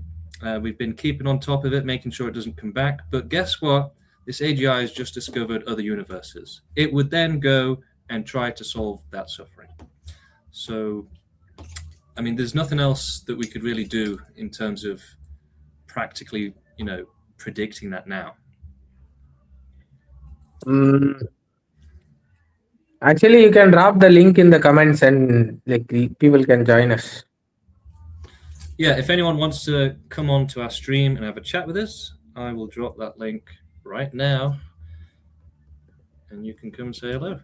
We've been keeping on top of it, making sure it doesn't come back. But guess what? This AGI has just discovered other universes. It would then go and try to solve that suffering. So, I mean, there's nothing else that we could really do in terms of practically, predicting that now. Actually, you can drop the link in the comments and people can join us. Yeah, if anyone wants to come on to our stream and have a chat with us, I will drop that link right now, and you can come and say hello.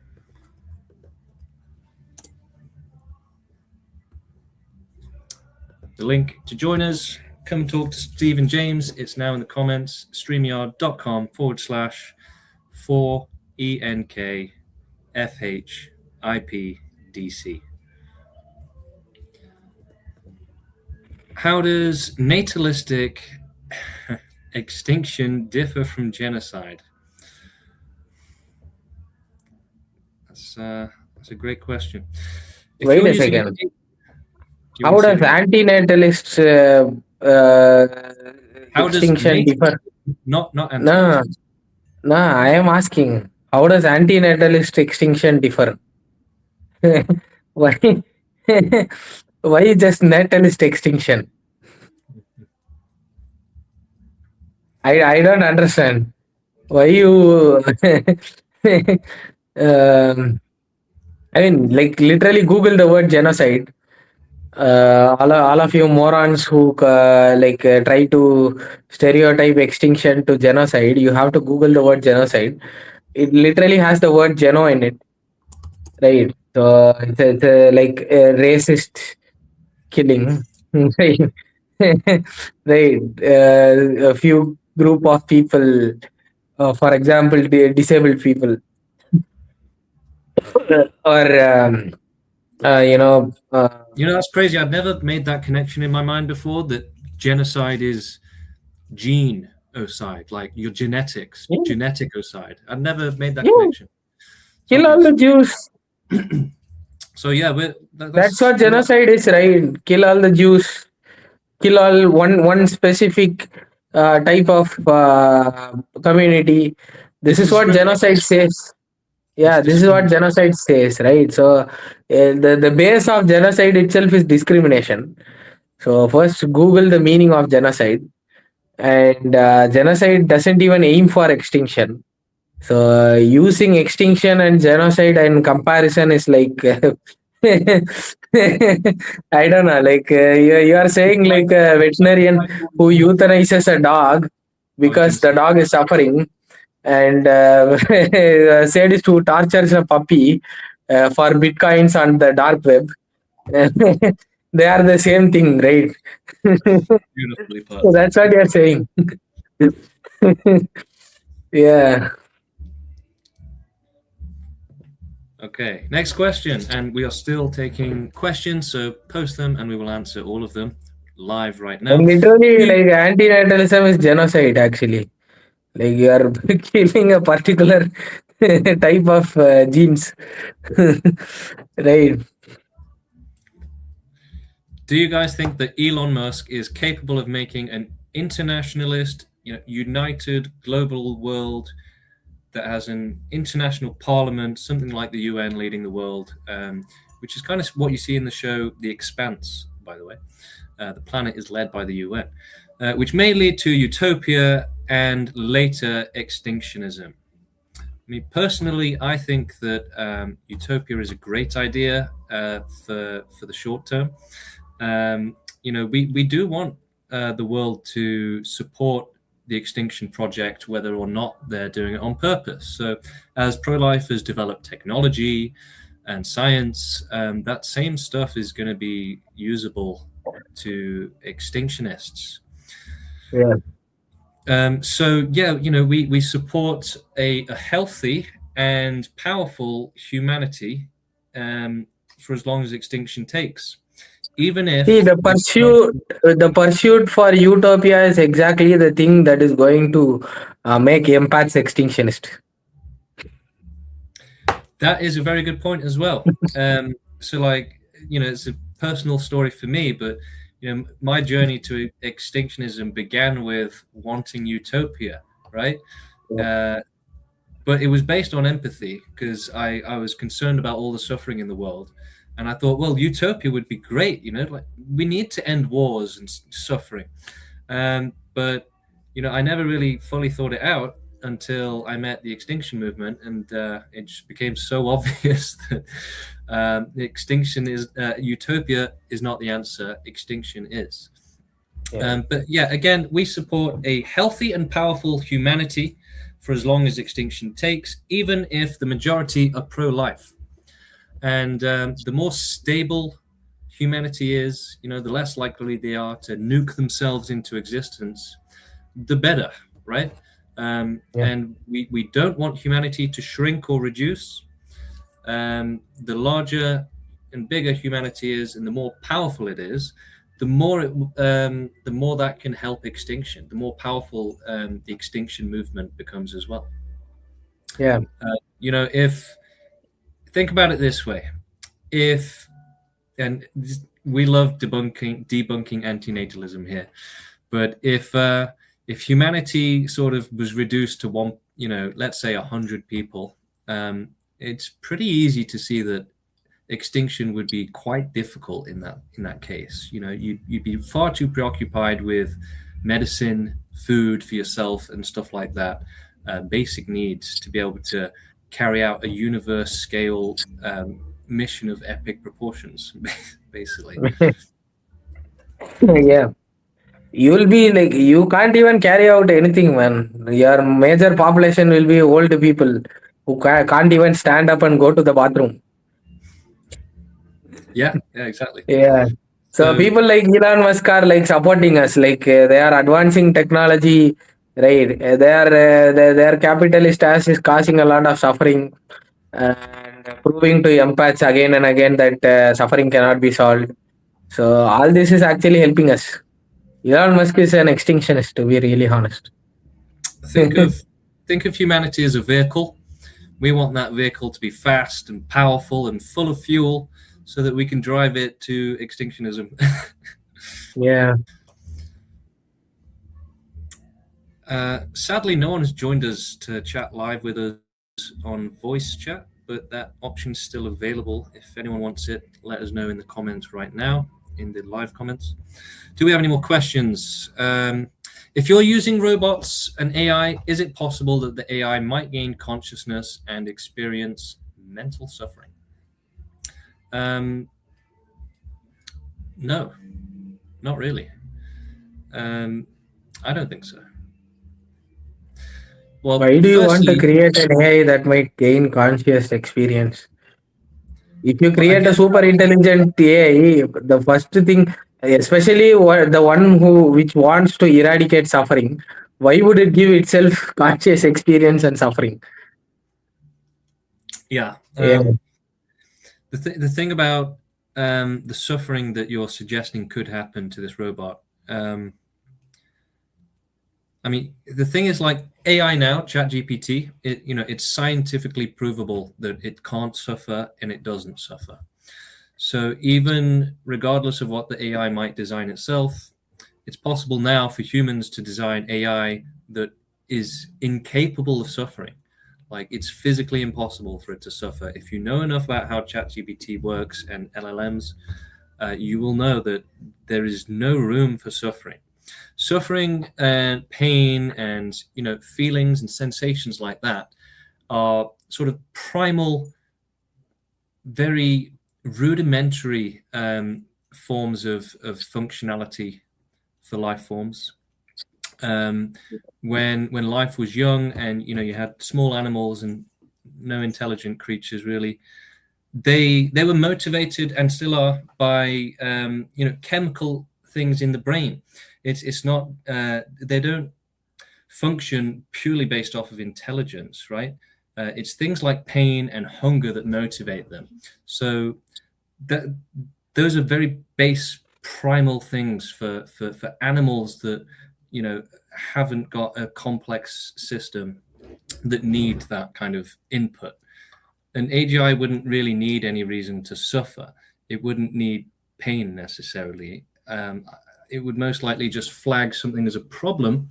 The link to join us, come talk to Steve and James, it's now in the comments, streamyard.com/4ENKFHIPDC. How does natalistic extinction differ from genocide? That's a great question. Wait a second. How does antinatalist extinction differ? Not antinatalist. No, I am asking, how does antinatalist extinction differ? Why? Why just natalist extinction? I don't understand. Why you? I mean, literally Google the word genocide. All of you morons who try to stereotype extinction to genocide, you have to Google the word genocide. It literally has the word geno in it, right? So it's a racist killing, right? Right. A few group of people, for example, disabled people, or that's crazy. I've never made that connection in my mind before, that genocide is genocide, like your genetics, geneticocide. I've never made that connection. Kill all the Jews. So yeah, that's what genocide is, right? Kill all the Jews. Kill all one specific type of community. This is what genocide says. Yeah, this is what genocide says, right? So the base of genocide itself is discrimination. So first Google the meaning of genocide, and genocide doesn't even aim for extinction. So using extinction and genocide in comparison is like I don't know, you are saying like a veterinarian who euthanizes a dog because the dog is suffering, and a sadist who tortures a puppy for bitcoins on the dark web. They are the same thing, right? Beautifully put. So that's what you're saying. Yeah. Okay, next question. And we are still taking questions, so post them and we will answer all of them live right now. And literally, like antinatalism is genocide. Actually, like you are killing a particular type of genes, right? Do you guys think that Elon Musk is capable of making an internationalist, united global world that has an international parliament, something like the UN leading the world, which is kind of what you see in the show The Expanse, by the way. The planet is led by the UN, which may lead to utopia and later extinctionism. I mean, personally, I think that utopia is a great idea for the short term. We do want the world to support the Extinction project, whether or not they're doing it on purpose. So, as pro-lifers develop technology and science, that same stuff is going to be usable to extinctionists. Yeah. We support a healthy and powerful humanity for as long as extinction takes. Even if See, the pursuit for utopia is exactly the thing that is going to make empaths extinctionist. That is a very good point as well. It's a personal story for me, but my journey to extinctionism began with wanting utopia, right? But it was based on empathy because I was concerned about all the suffering in the world. And I thought, well, utopia would be great. Like we need to end wars and suffering. But I never really fully thought it out until I met the Extinction movement, and it just became so obvious that extinction is utopia is not the answer. Extinction is. Yeah. But yeah, again, we support a healthy and powerful humanity for as long as extinction takes, even if the majority are pro-life. And the more stable humanity is, the less likely they are to nuke themselves into existence, the better, right? And we don't want humanity to shrink or reduce. The larger and bigger humanity is, and the more powerful it is, the more that can help extinction. The more powerful the extinction movement becomes as well. Yeah. If think about it this way, we love debunking antinatalism here, but if humanity sort of was reduced to one, let's say 100 people, it's pretty easy to see that extinction would be quite difficult in that case. You'd be far too preoccupied with medicine, food for yourself, and stuff like that, basic needs to be able to carry out a universe scale mission of epic proportions, basically. Yeah. You'll be like, you can't even carry out anything, man. Your major population will be old people who can't even stand up and go to the bathroom. Yeah, exactly. Yeah. So people like Elon Musk are like supporting us, like they are advancing technology, right? Their capitalist ass is causing a lot of suffering and proving to empaths again and again that suffering cannot be solved. So all this is actually helping us. Elon Musk is an extinctionist, to be really honest. Think of humanity as a vehicle. We want that vehicle to be fast and powerful and full of fuel so that we can drive it to extinctionism. Yeah. Sadly, no one has joined us to chat live with us on voice chat, but that option's still available. If anyone wants it, let us know in the comments right now, in the live comments. Do we have any more questions? If you're using robots and AI, is it possible that the AI might gain consciousness and experience mental suffering? No, not really. I don't think so. Well, why do you want to create an AI that might gain conscious experience? If you create a super intelligent AI, the first thing, especially the one which wants to eradicate suffering, why would it give itself conscious experience and suffering? Yeah. the thing about the suffering that you're suggesting could happen to this robot. I mean, the thing is, like AI now, ChatGPT, it's scientifically provable that it can't suffer and it doesn't suffer. So even regardless of what the AI might design itself, it's possible now for humans to design AI that is incapable of suffering. Like it's physically impossible for it to suffer. If you know enough about how ChatGPT works and LLMs, you will know that there is no room for suffering. Suffering and pain and feelings and sensations like that are sort of primal, very rudimentary forms of functionality for life forms. When life was young and you had small animals and no intelligent creatures really, they were motivated and still are by chemical things in the brain. It's not they don't function purely based off of intelligence, right? It's things like pain and hunger that motivate them. So those are very base primal things for animals that haven't got a complex system that need that kind of input. An AGI wouldn't really need any reason to suffer. It wouldn't need pain necessarily. It would most likely just flag something as a problem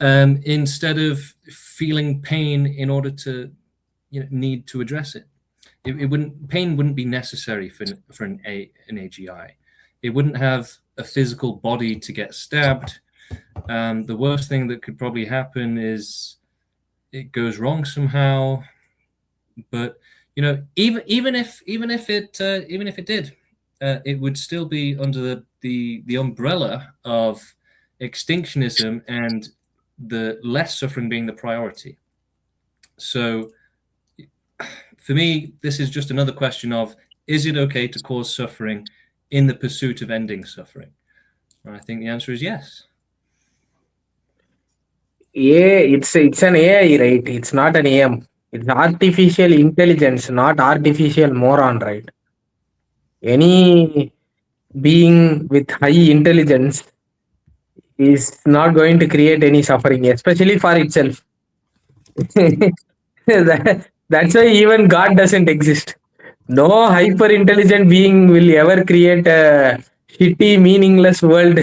instead of feeling pain in order to need to address it. Pain wouldn't be necessary for an AGI. It wouldn't have a physical body to get stabbed. The worst thing that could probably happen is it goes wrong somehow. But even if it did, it would still be under the umbrella of extinctionism and the less suffering being the priority. So for me, this is just another question of, is it okay to cause suffering in the pursuit of ending suffering? And I think the answer is yes. Yeah, it's an AI, right? It's not an AM. It's artificial intelligence, not artificial moron, right? Any being with high intelligence is not going to create any suffering, especially for itself. That's why even God doesn't exist. No hyper intelligent being will ever create a shitty, meaningless world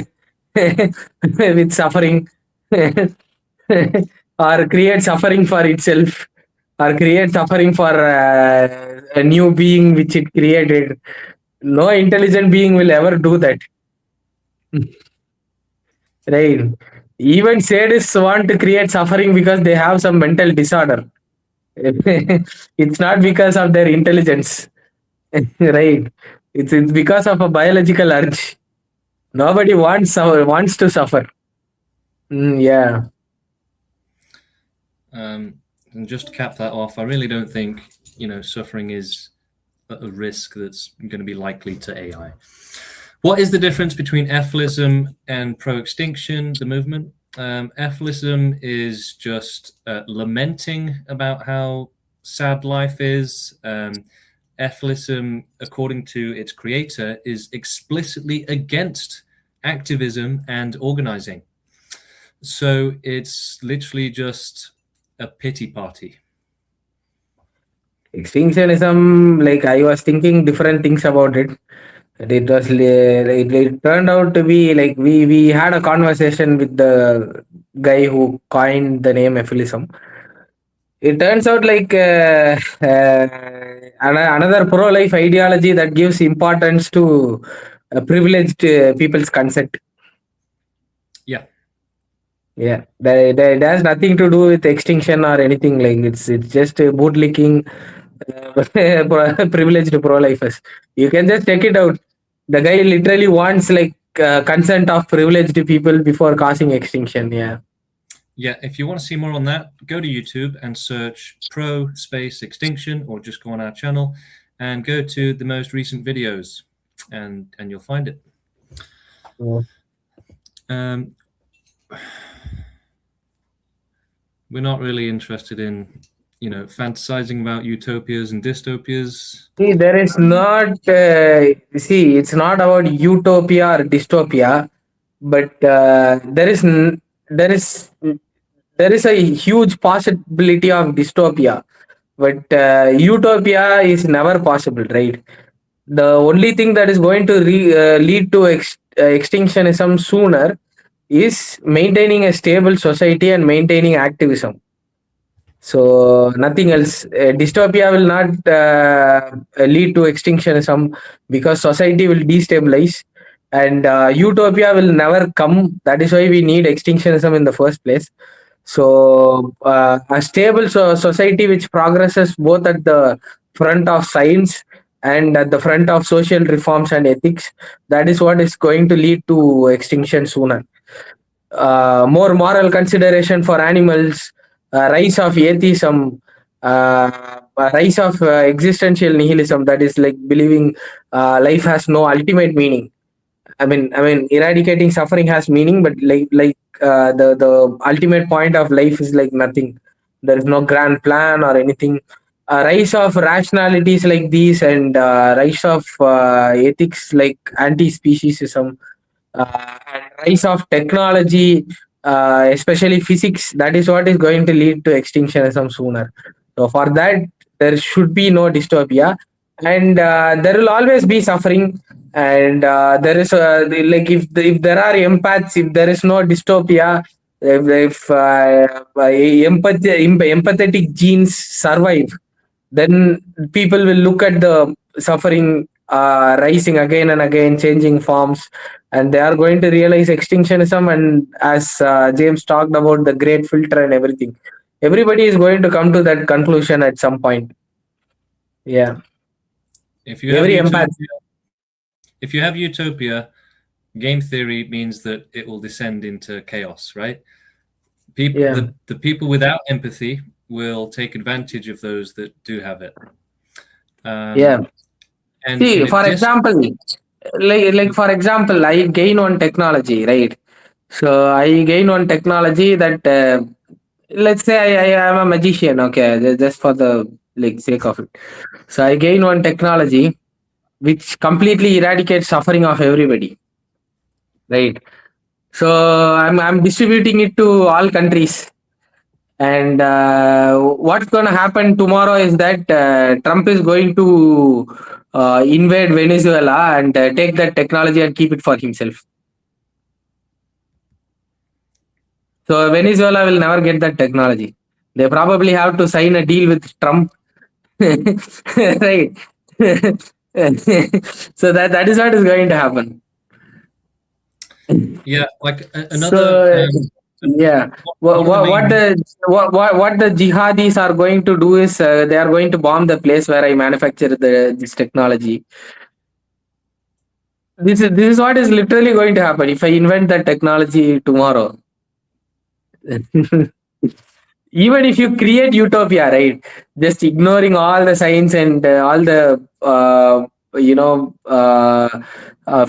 with suffering, or create suffering for itself, or create suffering for a new being which it created. No intelligent being will ever do that. Right. Even sadists want to create suffering because they have some mental disorder. It's not because of their intelligence. Right. It's because of a biological urge. Nobody wants to suffer. Yeah. And just to cap that off, I really don't think suffering is a risk that's going to be likely to AI. What is the difference between ethilism and pro-extinction, the movement? Ethilism is just lamenting about how sad life is. Ethilism, according to its creator, is explicitly against activism and organizing. So it's literally just a pity party. Extinctionism, like I was thinking different things about it. It turned out to be like we had a conversation with the guy who coined the name ethilism. It turns out like another pro-life ideology that gives importance to privileged people's consent. Yeah, that has nothing to do with extinction or anything. Like it's just bootlicking privileged pro-lifers. You can just check it out. The guy literally wants like consent of privileged people before causing extinction. Yeah. Yeah, if you want to see more on that, go to YouTube and search pro space extinction, or just go on our channel and go to the most recent videos, and you'll find it. We're not really interested in fantasizing about utopias and dystopias. See, there is not. See, it's not about utopia or dystopia, but there is there is a huge possibility of dystopia, but utopia is never possible, right? The only thing that is going to lead to extinctionism sooner is maintaining a stable society and maintaining activism. So nothing else. Dystopia will not lead to extinctionism because society will destabilize, and utopia will never come. That is why we need extinctionism in the first place. So a stable society which progresses both at the front of science and at the front of social reforms and ethics, that is what is going to lead to extinction sooner. More moral consideration for animals, rise of atheism, rise of existential nihilism, that is like believing life has no ultimate meaning. I mean, eradicating suffering has meaning, but the ultimate point of life is like nothing. There is no grand plan or anything. Rise of rationalities like these, and rise of ethics like anti-speciesism, and rise of technology, especially physics. That is what is going to lead to extinctionism sooner. So for that, there should be no dystopia, and there will always be suffering. And there is like if there are empaths, if there is no dystopia, if empathetic genes survive, then people will look at the suffering rising again and again, changing forms, and they are going to realize extinctionism. And as James talked about the great filter and everything, everybody is going to come to that conclusion at some point. Yeah. If you have Every empath. utopia, if you have utopia, game theory means that it will descend into chaos, right? Yeah. The people without empathy will take advantage of those that do have it. Yeah. And See, for example, like for example, I gain one technology, right? So I gain one technology that let's say I am a magician, okay, just for the like sake of it. So I gain one technology which completely eradicates suffering of everybody, right? So I'm distributing it to all countries. And what's going to happen tomorrow is that Trump is going to invade Venezuela and take that technology and keep it for himself. So Venezuela will never get that technology. They probably have to sign a deal with Trump, right? So that is what is going to happen. Yeah, like another. Yeah, what the jihadis are going to do is they are going to bomb the place where I manufacture this technology. This is what is literally going to happen if I invent that technology tomorrow. Even if you create utopia, right? Just ignoring all the science and all the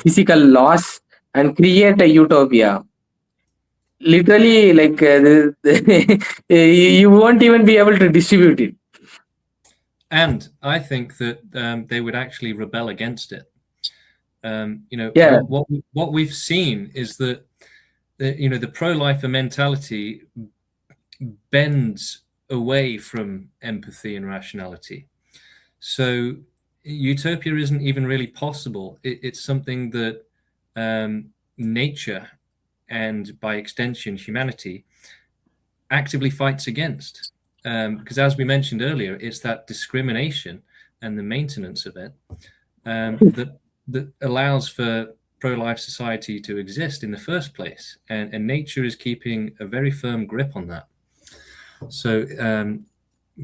physical laws and create a utopia. Literally, like you won't even be able to distribute it. And I think that they would actually rebel against it. Yeah. What we've seen is that the pro-lifer mentality bends away from empathy and rationality. So utopia isn't even really possible. It's something that nature, and by extension humanity, actively fights against. Because as we mentioned earlier, it's that discrimination and the maintenance of it that allows for pro-life society to exist in the first place. And nature is keeping a very firm grip on that. So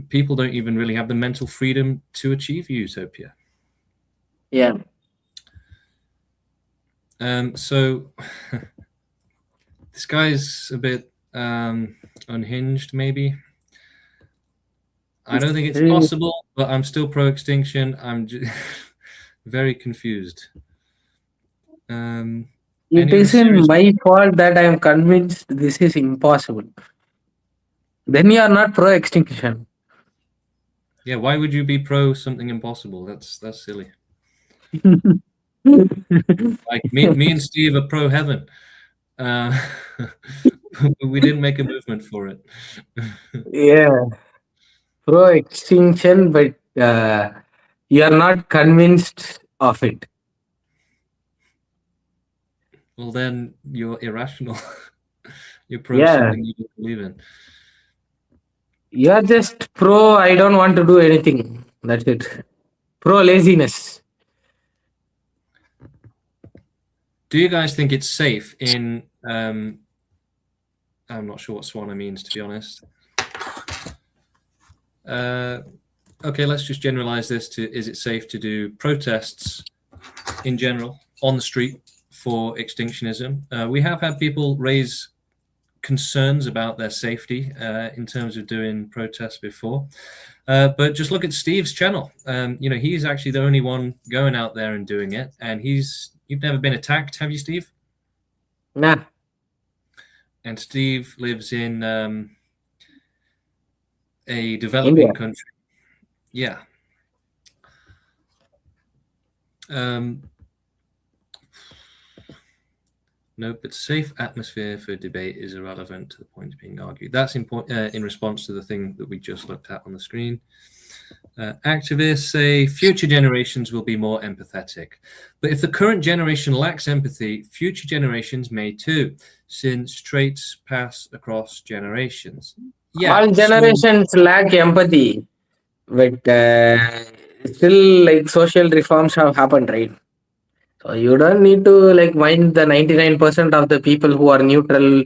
people don't even really have the mental freedom to achieve utopia. Yeah. So this guy's a bit unhinged, maybe. I don't think it's possible, but I'm still pro-extinction. I'm very confused. It isn't my fault that I am convinced this is impossible. Then you are not pro-extinction. Yeah, why would you be pro something impossible? That's silly. Like me and Steve are pro heaven. Uh, we didn't make a movement for it. Yeah, pro extinction, but you are not convinced of it. Well, then you're irrational. You're pro Yeah, something you don't believe in. you are just pro. I don't want to do anything. That's it. Pro laziness. Do you guys think it's safe in? I'm not sure what Swana means, to be honest. Okay, let's just generalize this to: is it safe to do protests in general on the street for extinctionism? We have had people raise concerns about their safety in terms of doing protests before. But just look at Steve's channel. He's actually the only one going out there and doing it. And you've never been attacked, have you, Steve? Nah. And Steve lives in a India. developing country. Yeah. No, but safe atmosphere for debate is irrelevant to the point being argued. That's important in response to the thing that we just looked at on the screen. Activists say future generations will be more empathetic. But if the current generation lacks empathy, future generations may too, since traits pass across generations. Yeah, All generations lack empathy, but still, like social reforms have happened, right? So you don't need to like mind the 99% of the people who are neutral,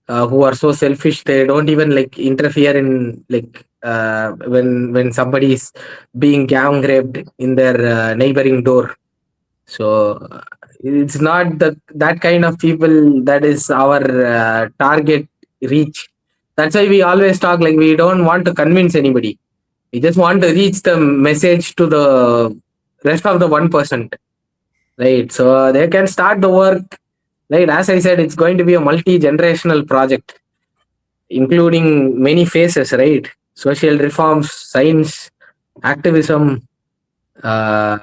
who are so selfish. They don't even like interfere in like when somebody is being gang raped in their neighboring door. So it's not that kind of people that is our target reach. That's why we always talk like we don't want to convince anybody. We just want to reach the message to the rest of the 1%. Right. So they can start the work. Right. As I said, it's going to be a multi-generational project, including many phases, right? Social reforms, science, activism, uh,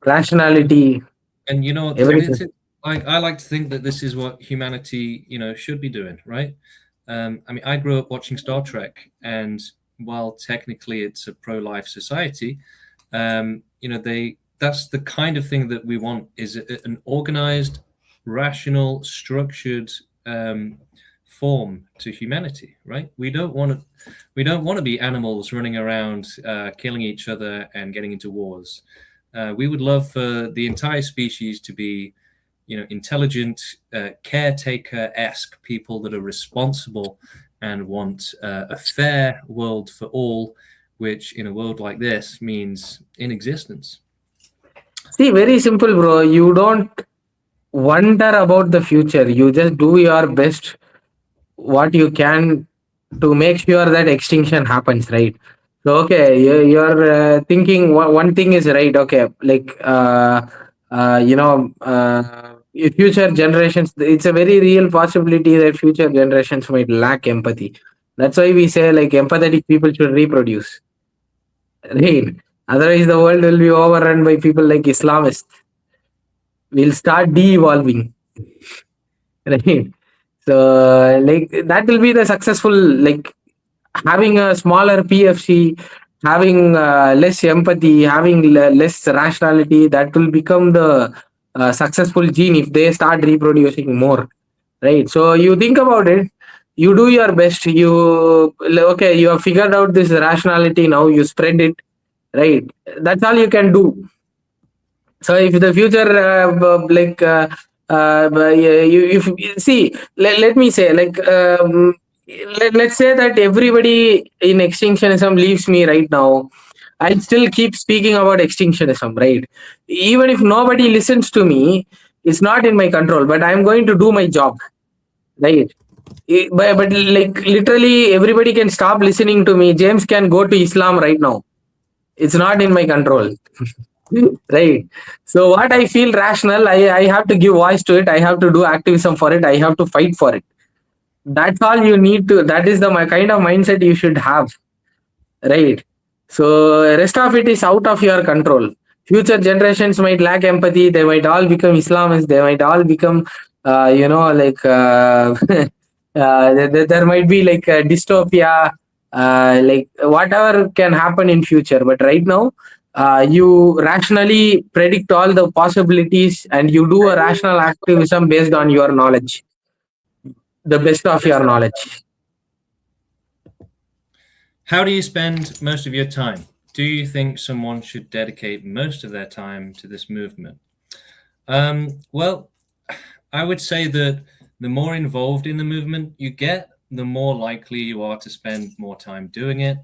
rationality, and everything. I like to think that this is what humanity, should be doing, right? I grew up watching Star Trek, and while technically it's a pro-life society, that's the kind of thing that we want is an organized, rational, structured form to humanity, right? We don't want to be animals running around killing each other and getting into wars. We would love for the entire species to be, intelligent, caretaker-esque people that are responsible and want a fair world for all, which in a world like this means in existence. See, very simple, bro. You don't wonder about the future. You just do your best, what you can to make sure that extinction happens, right? So okay, you're thinking one thing is right. Okay, like if future generations, it's a very real possibility that future generations might lack empathy. That's why we say like empathetic people should reproduce, right? Otherwise the world will be overrun by people like Islamists. We'll start de-evolving. Right. So like that will be the successful, like having a smaller PFC, having less empathy, having less rationality, that will become the successful gene if they start reproducing more. Right. So you think about it, you do your best, okay, you have figured out this rationality, now you spread it, right? That's all you can do. So if the future if see, let me say like let's say that everybody in extinctionism leaves me right now, I'll still keep speaking about extinctionism, right? Even if nobody listens to me, it's not in my control, but I'm going to do my job, right? But like literally everybody can stop listening to me. James can go to Islam right now. It's not in my control. Right. So what I feel rational, I have to give voice to it. I have to do activism for it. I have to fight for it. That's all you need to. That is the kind of mindset you should have. Right. So rest of it is out of your control. Future generations might lack empathy. They might all become Islamists. They might all become, like there might be like a dystopia, like whatever can happen in future. But right now, you rationally predict all the possibilities, and you do a rational activism based on your knowledge, the best of your knowledge. How do you spend most of your time? Do you think someone should dedicate most of their time to this movement? Well, I would say that the more involved in the movement you get, the more likely you are to spend more time doing it.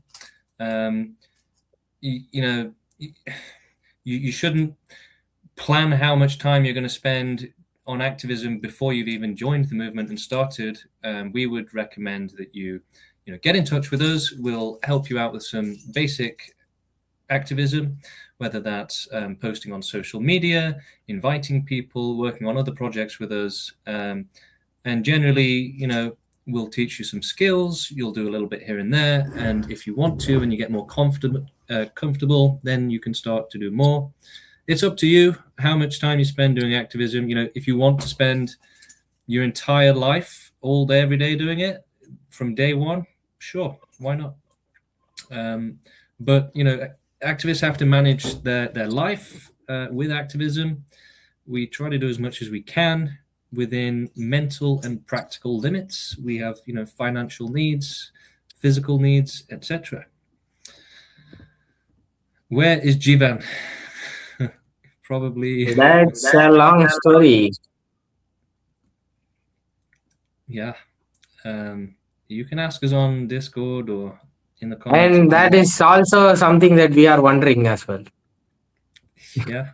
You shouldn't plan how much time you're going to spend on activism before you've even joined the movement and started. We would recommend that you get in touch with us. We'll help you out with some basic activism, whether that's posting on social media, inviting people, working on other projects with us, and generally, we'll teach you some skills. You'll do a little bit here and there, and if you want to, and you get more comfortable, then you can start to do more. It's up to you how much time you spend doing activism. If you want to spend your entire life, all day, every day doing it from day one, sure, why not? But activists have to manage their life with activism. We try to do as much as we can within mental and practical limits. We have financial needs, physical needs, etc. Where is Jivan? Probably. That's a long story. Yeah. You can ask us on Discord or in the comments. And that is also something that we are wondering as well. Yeah.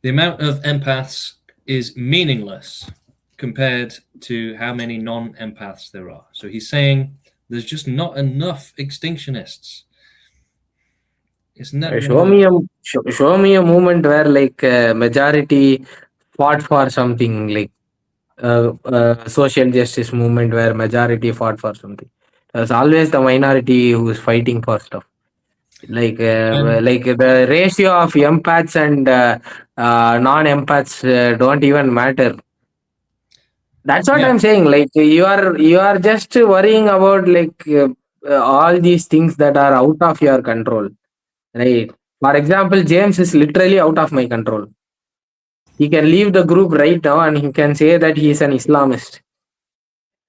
The amount of empaths is meaningless compared to how many non-empaths there are. So he's saying there's just not enough extinctionists. Isn't that Show me a moment where like majority fought for something, like social justice movement where majority fought for something. There's always the minority who's fighting for stuff. Like the ratio of empaths and non-empaths don't even matter. That's what I'm saying. Like you are just worrying about like all these things that are out of your control, right? For example, James is literally out of my control. He can leave the group right now and he can say that he is an Islamist,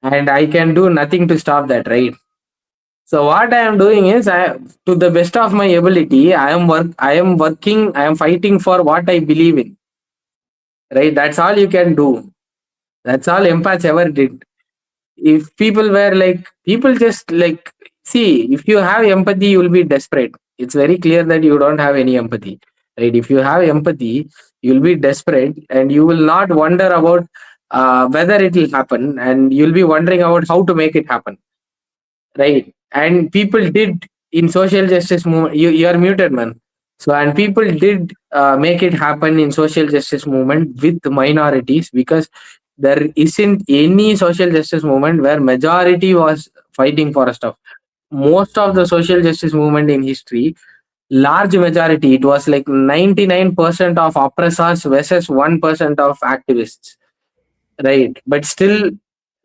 and I can do nothing to stop that, right? So what I am doing is, to the best of my ability, I am working, I am fighting for what I believe in, right? That's all you can do. That's all empaths ever did. If people were like, people just like, see, if you have empathy, you will be desperate. It's very clear that you don't have any empathy, right? If you have empathy, you'll be desperate and you will not wonder about whether it will happen, and you'll be wondering about how to make it happen, right? And people did in social justice movement. You are muted, man. So and people did make it happen in social justice movement with minorities, because there isn't any social justice movement where majority was fighting for stuff. Most of the social justice movement in history, large majority, it was like 99% of oppressors versus 1% of activists, right? But still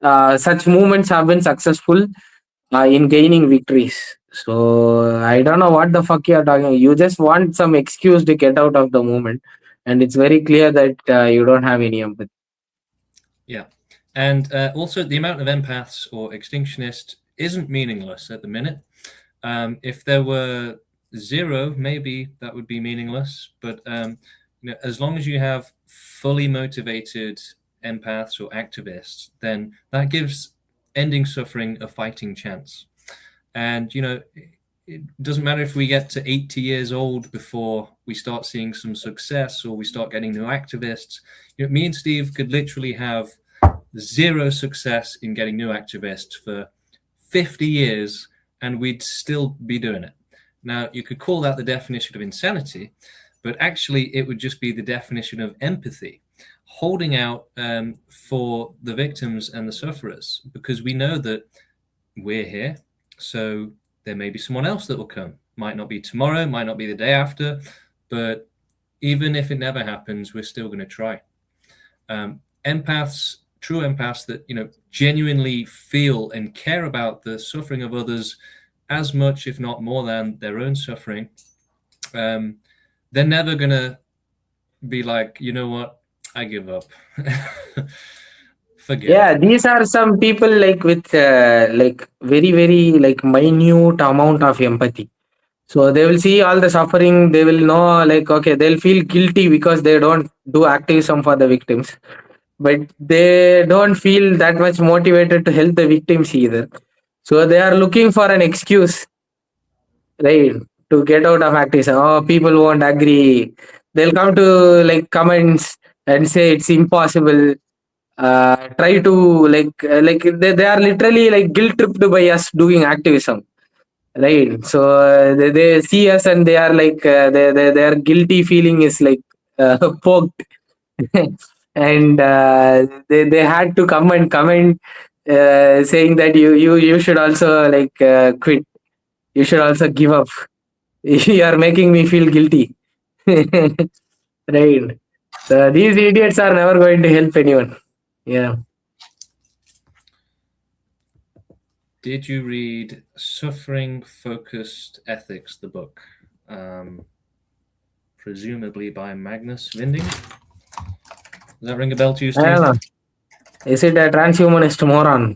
such movements have been successful in gaining victories. So I don't know what the fuck you're talking. You just want some excuse to get out of the movement, and it's very clear that you don't have any empathy. Yeah, and also the amount of empaths or extinctionists isn't meaningless at the minute. If there were zero, maybe that would be meaningless. But as long as you have fully motivated empaths or activists, then that gives ending suffering a fighting chance. And it doesn't matter if we get to 80 years old before we start seeing some success or we start getting new activists. Me and Steve could literally have zero success in getting new activists for 50 years and we'd still be doing it. Now, you could call that the definition of insanity, but actually it would just be the definition of empathy, holding out for the victims and the sufferers, because we know that we're here. So there may be someone else that will come. Might not be tomorrow, might not be the day after, but even if it never happens, we're still going to try. Empaths, true empaths that, genuinely feel and care about the suffering of others as much, if not more than their own suffering, they're never going to be like, you know what, I give up. Forget Yeah, it. these are some people like with like very very like minute amount of empathy. So they will see all the suffering. They will know like okay, they'll feel guilty because they don't do activism for the victims, but they don't feel that much motivated to help the victims either. So they are looking for an excuse, right, to get out of activism. Oh, people won't agree. They'll come to like comments and say it's impossible. Try to they are literally like guilt tripped by us doing activism, right? So they see us and they are like their guilty feeling is like poked. And they had to come and comment saying that you should also like quit, you should also give up. You are making me feel guilty. Right. So these idiots are never going to help anyone. Yeah. Did you read Suffering Focused Ethics, the book? Presumably by Magnus Vinding. Does that ring a bell to you, I don't Steve? know. Is it a transhumanist moron?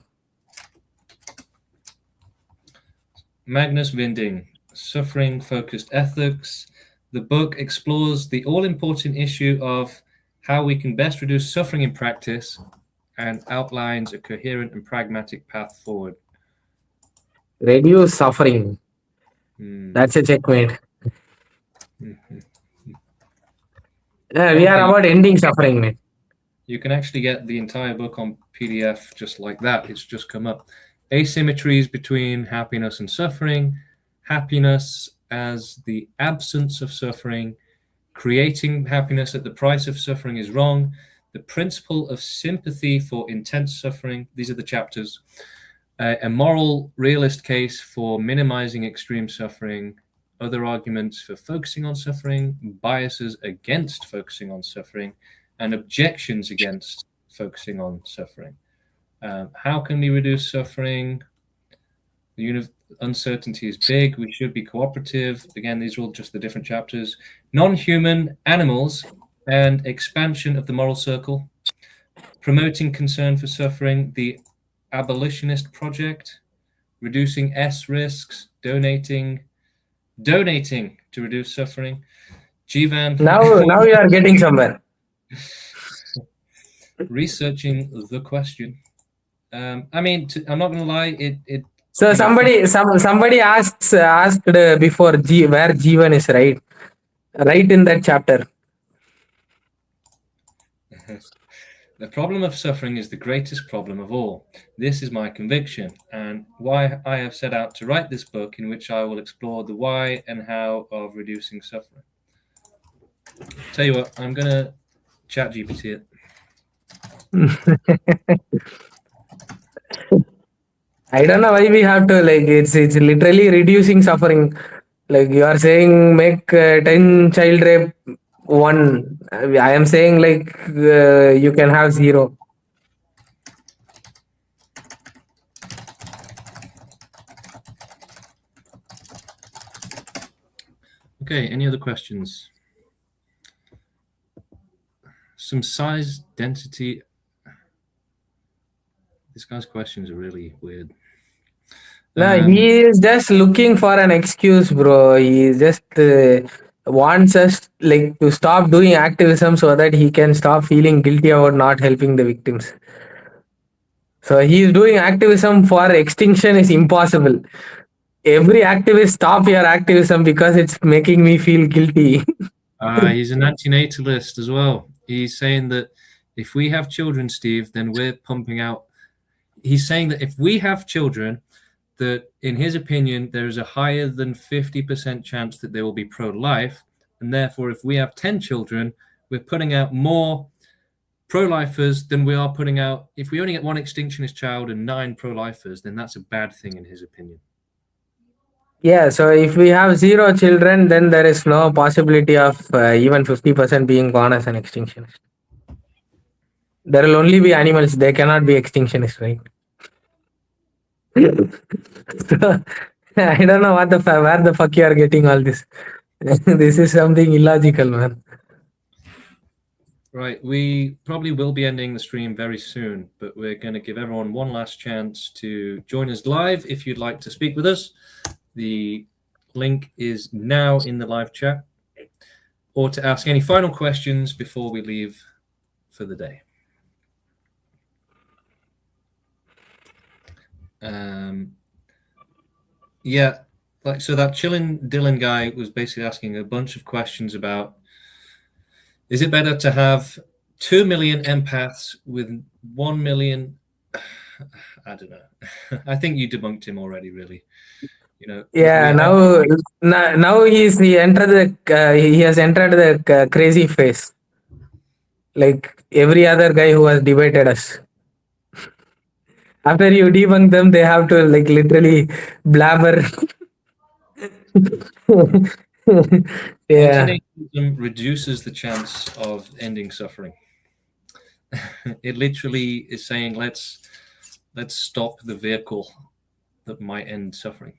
Magnus Vinding, Suffering Focused Ethics. The book explores the all-important issue of how we can best reduce suffering in practice and outlines a coherent and pragmatic path forward. Reduce suffering. That's a checkmate. We are about ending suffering, mate. You can actually get the entire book on PDF just like that. It's just come up. Asymmetries between happiness and suffering, happiness as the absence of suffering, creating happiness at the price of suffering is wrong, the principle of sympathy for intense suffering. These are the chapters. A moral realist case for minimizing extreme suffering, other arguments for focusing on suffering, biases against focusing on suffering, and objections against focusing on suffering. How can we reduce suffering? The uncertainty is big. We should be cooperative. Again, these are all just the different chapters. Non-human animals and expansion of the moral circle. Promoting concern for suffering. The abolitionist project. Reducing S risks. Donating to reduce suffering. Jivan. Now you are getting somewhere. Researching the question. I mean, I'm not going to lie. So somebody asked before where Jivan is, right in that chapter. The problem of suffering is the greatest problem of all. This is my conviction, and why I have set out to write this book, in which I will explore the why and how of reducing suffering. Tell you what, I'm going to chat GPT it. I don't know why we have to like it's literally reducing suffering. Like you are saying make 10 child rape 1. I am saying like you can have 0. Okay, any other questions? Some size density. This guy's questions are really weird. No, he is just looking for an excuse, bro. He just wants us like to stop doing activism so that he can stop feeling guilty about not helping the victims. So he is doing activism for extinction is impossible. Every activist stop your activism because it's making me feel guilty. He's an antinatalist as well. He's saying that if we have children, Steve, then we're pumping out. He's saying that if we have children, that in his opinion, there is a higher than 50% chance that they will be pro-life. And therefore, if we have 10 children, we're putting out more pro-lifers than we are putting out. If we only get 1 extinctionist child and 9 pro-lifers, then that's a bad thing in his opinion. Yeah, so if we have zero children, then there is no possibility of even 50% being born as an extinctionist. There will only be animals. They cannot be extinctionists, right? So, I don't know where the fuck you are getting all this. This is something illogical, man. Right, we probably will be ending the stream very soon, but we're going to give everyone one last chance to join us live if you'd like to speak with us. The link is now in the live chat, or to ask any final questions before we leave for the day. Yeah, like so that Chillin' Dylan guy was basically asking a bunch of questions about, is it better to have 2 million empaths with 1 million? I don't know. I think you debunked him already, really. You know, we Yeah, have. now he has entered the crazy phase, like every other guy who has debated us. After you debunk them, they have to like literally blabber. Yeah, Extinctionism reduces the chance of ending suffering. It literally is saying, let's stop the vehicle that might end suffering.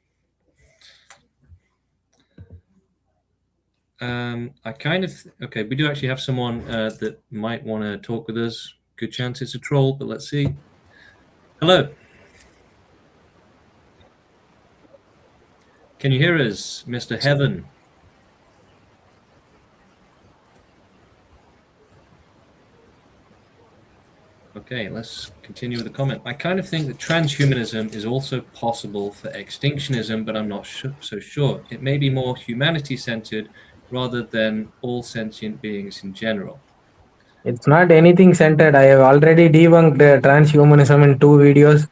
I kind of okay. We do actually have someone that might want to talk with us. Good chance it's a troll, but let's see. Hello. Can you hear us, Mr. Heaven? Okay, let's continue with the comment. I kind of think that transhumanism is also possible for extinctionism, but I'm not so sure. It may be more humanity-centered rather than all sentient beings in general. it's not anything centered. I have already debunked transhumanism in 2 videos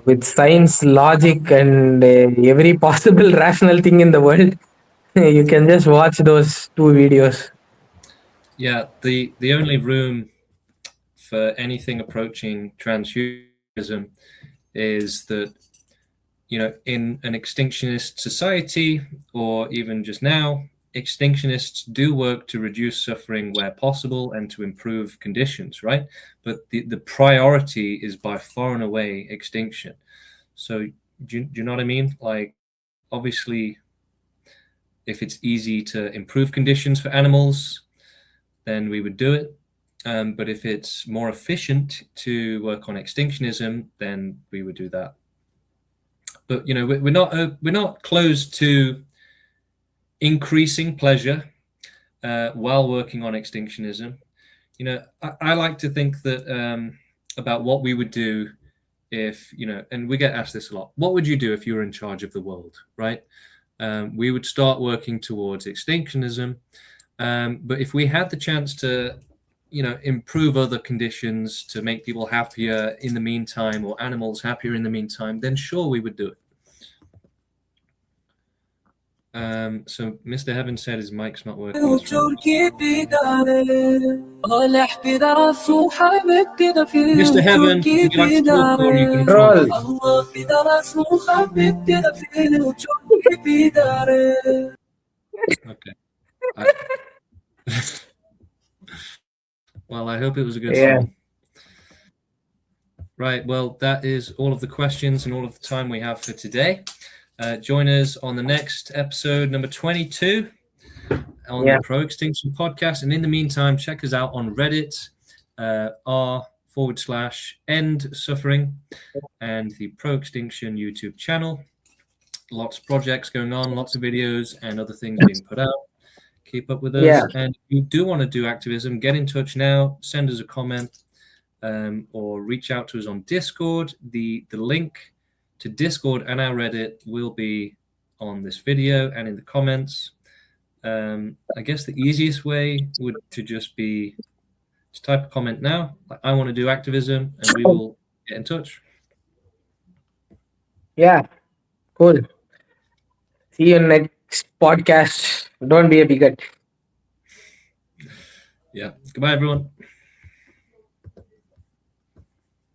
with science, logic, and every possible rational thing in the world. You can just watch those 2 videos. Yeah, the only room for anything approaching transhumanism is that, you know, in an extinctionist society, or even just now, extinctionists do work to reduce suffering where possible and to improve conditions, right? But the priority is by far and away extinction. So do you know what I mean? Like, obviously, if it's easy to improve conditions for animals, then we would do it. But if it's more efficient to work on extinctionism, then we would do that. But you know, we're not closed to increasing pleasure while working on extinctionism. You know, I like to think that about what we would do if, you know, and we get asked this a lot. What would you do if you were in charge of the world, right? We would start working towards extinctionism. But if we had the chance to, you know, improve other conditions to make people happier in the meantime, or animals happier in the meantime, then sure, we would do it. So Mr. Heaven said his mic's not working. Mr. Heaven, would you like to talk, or are you going to Troll. Okay. Well, I hope it was a good Yeah. song. Right. Well, that is all of the questions and all of the time we have for today. Join us on the next episode, number 22, on the Pro Extinction podcast. And in the meantime, check us out on Reddit, r/end suffering, and the Pro Extinction YouTube channel. Lots of projects going on, lots of videos and other things being put out. Keep up with us. Yeah. And if you do want to do activism, get in touch now. Send us a comment, or reach out to us on Discord. The link to Discord and our Reddit will be on this video and in the comments. I guess the easiest way would to just type a comment now, like, I want to do activism, and we will get in touch. Yeah. Cool. See you next podcast. Don't be a bigot. Yeah. Goodbye, everyone.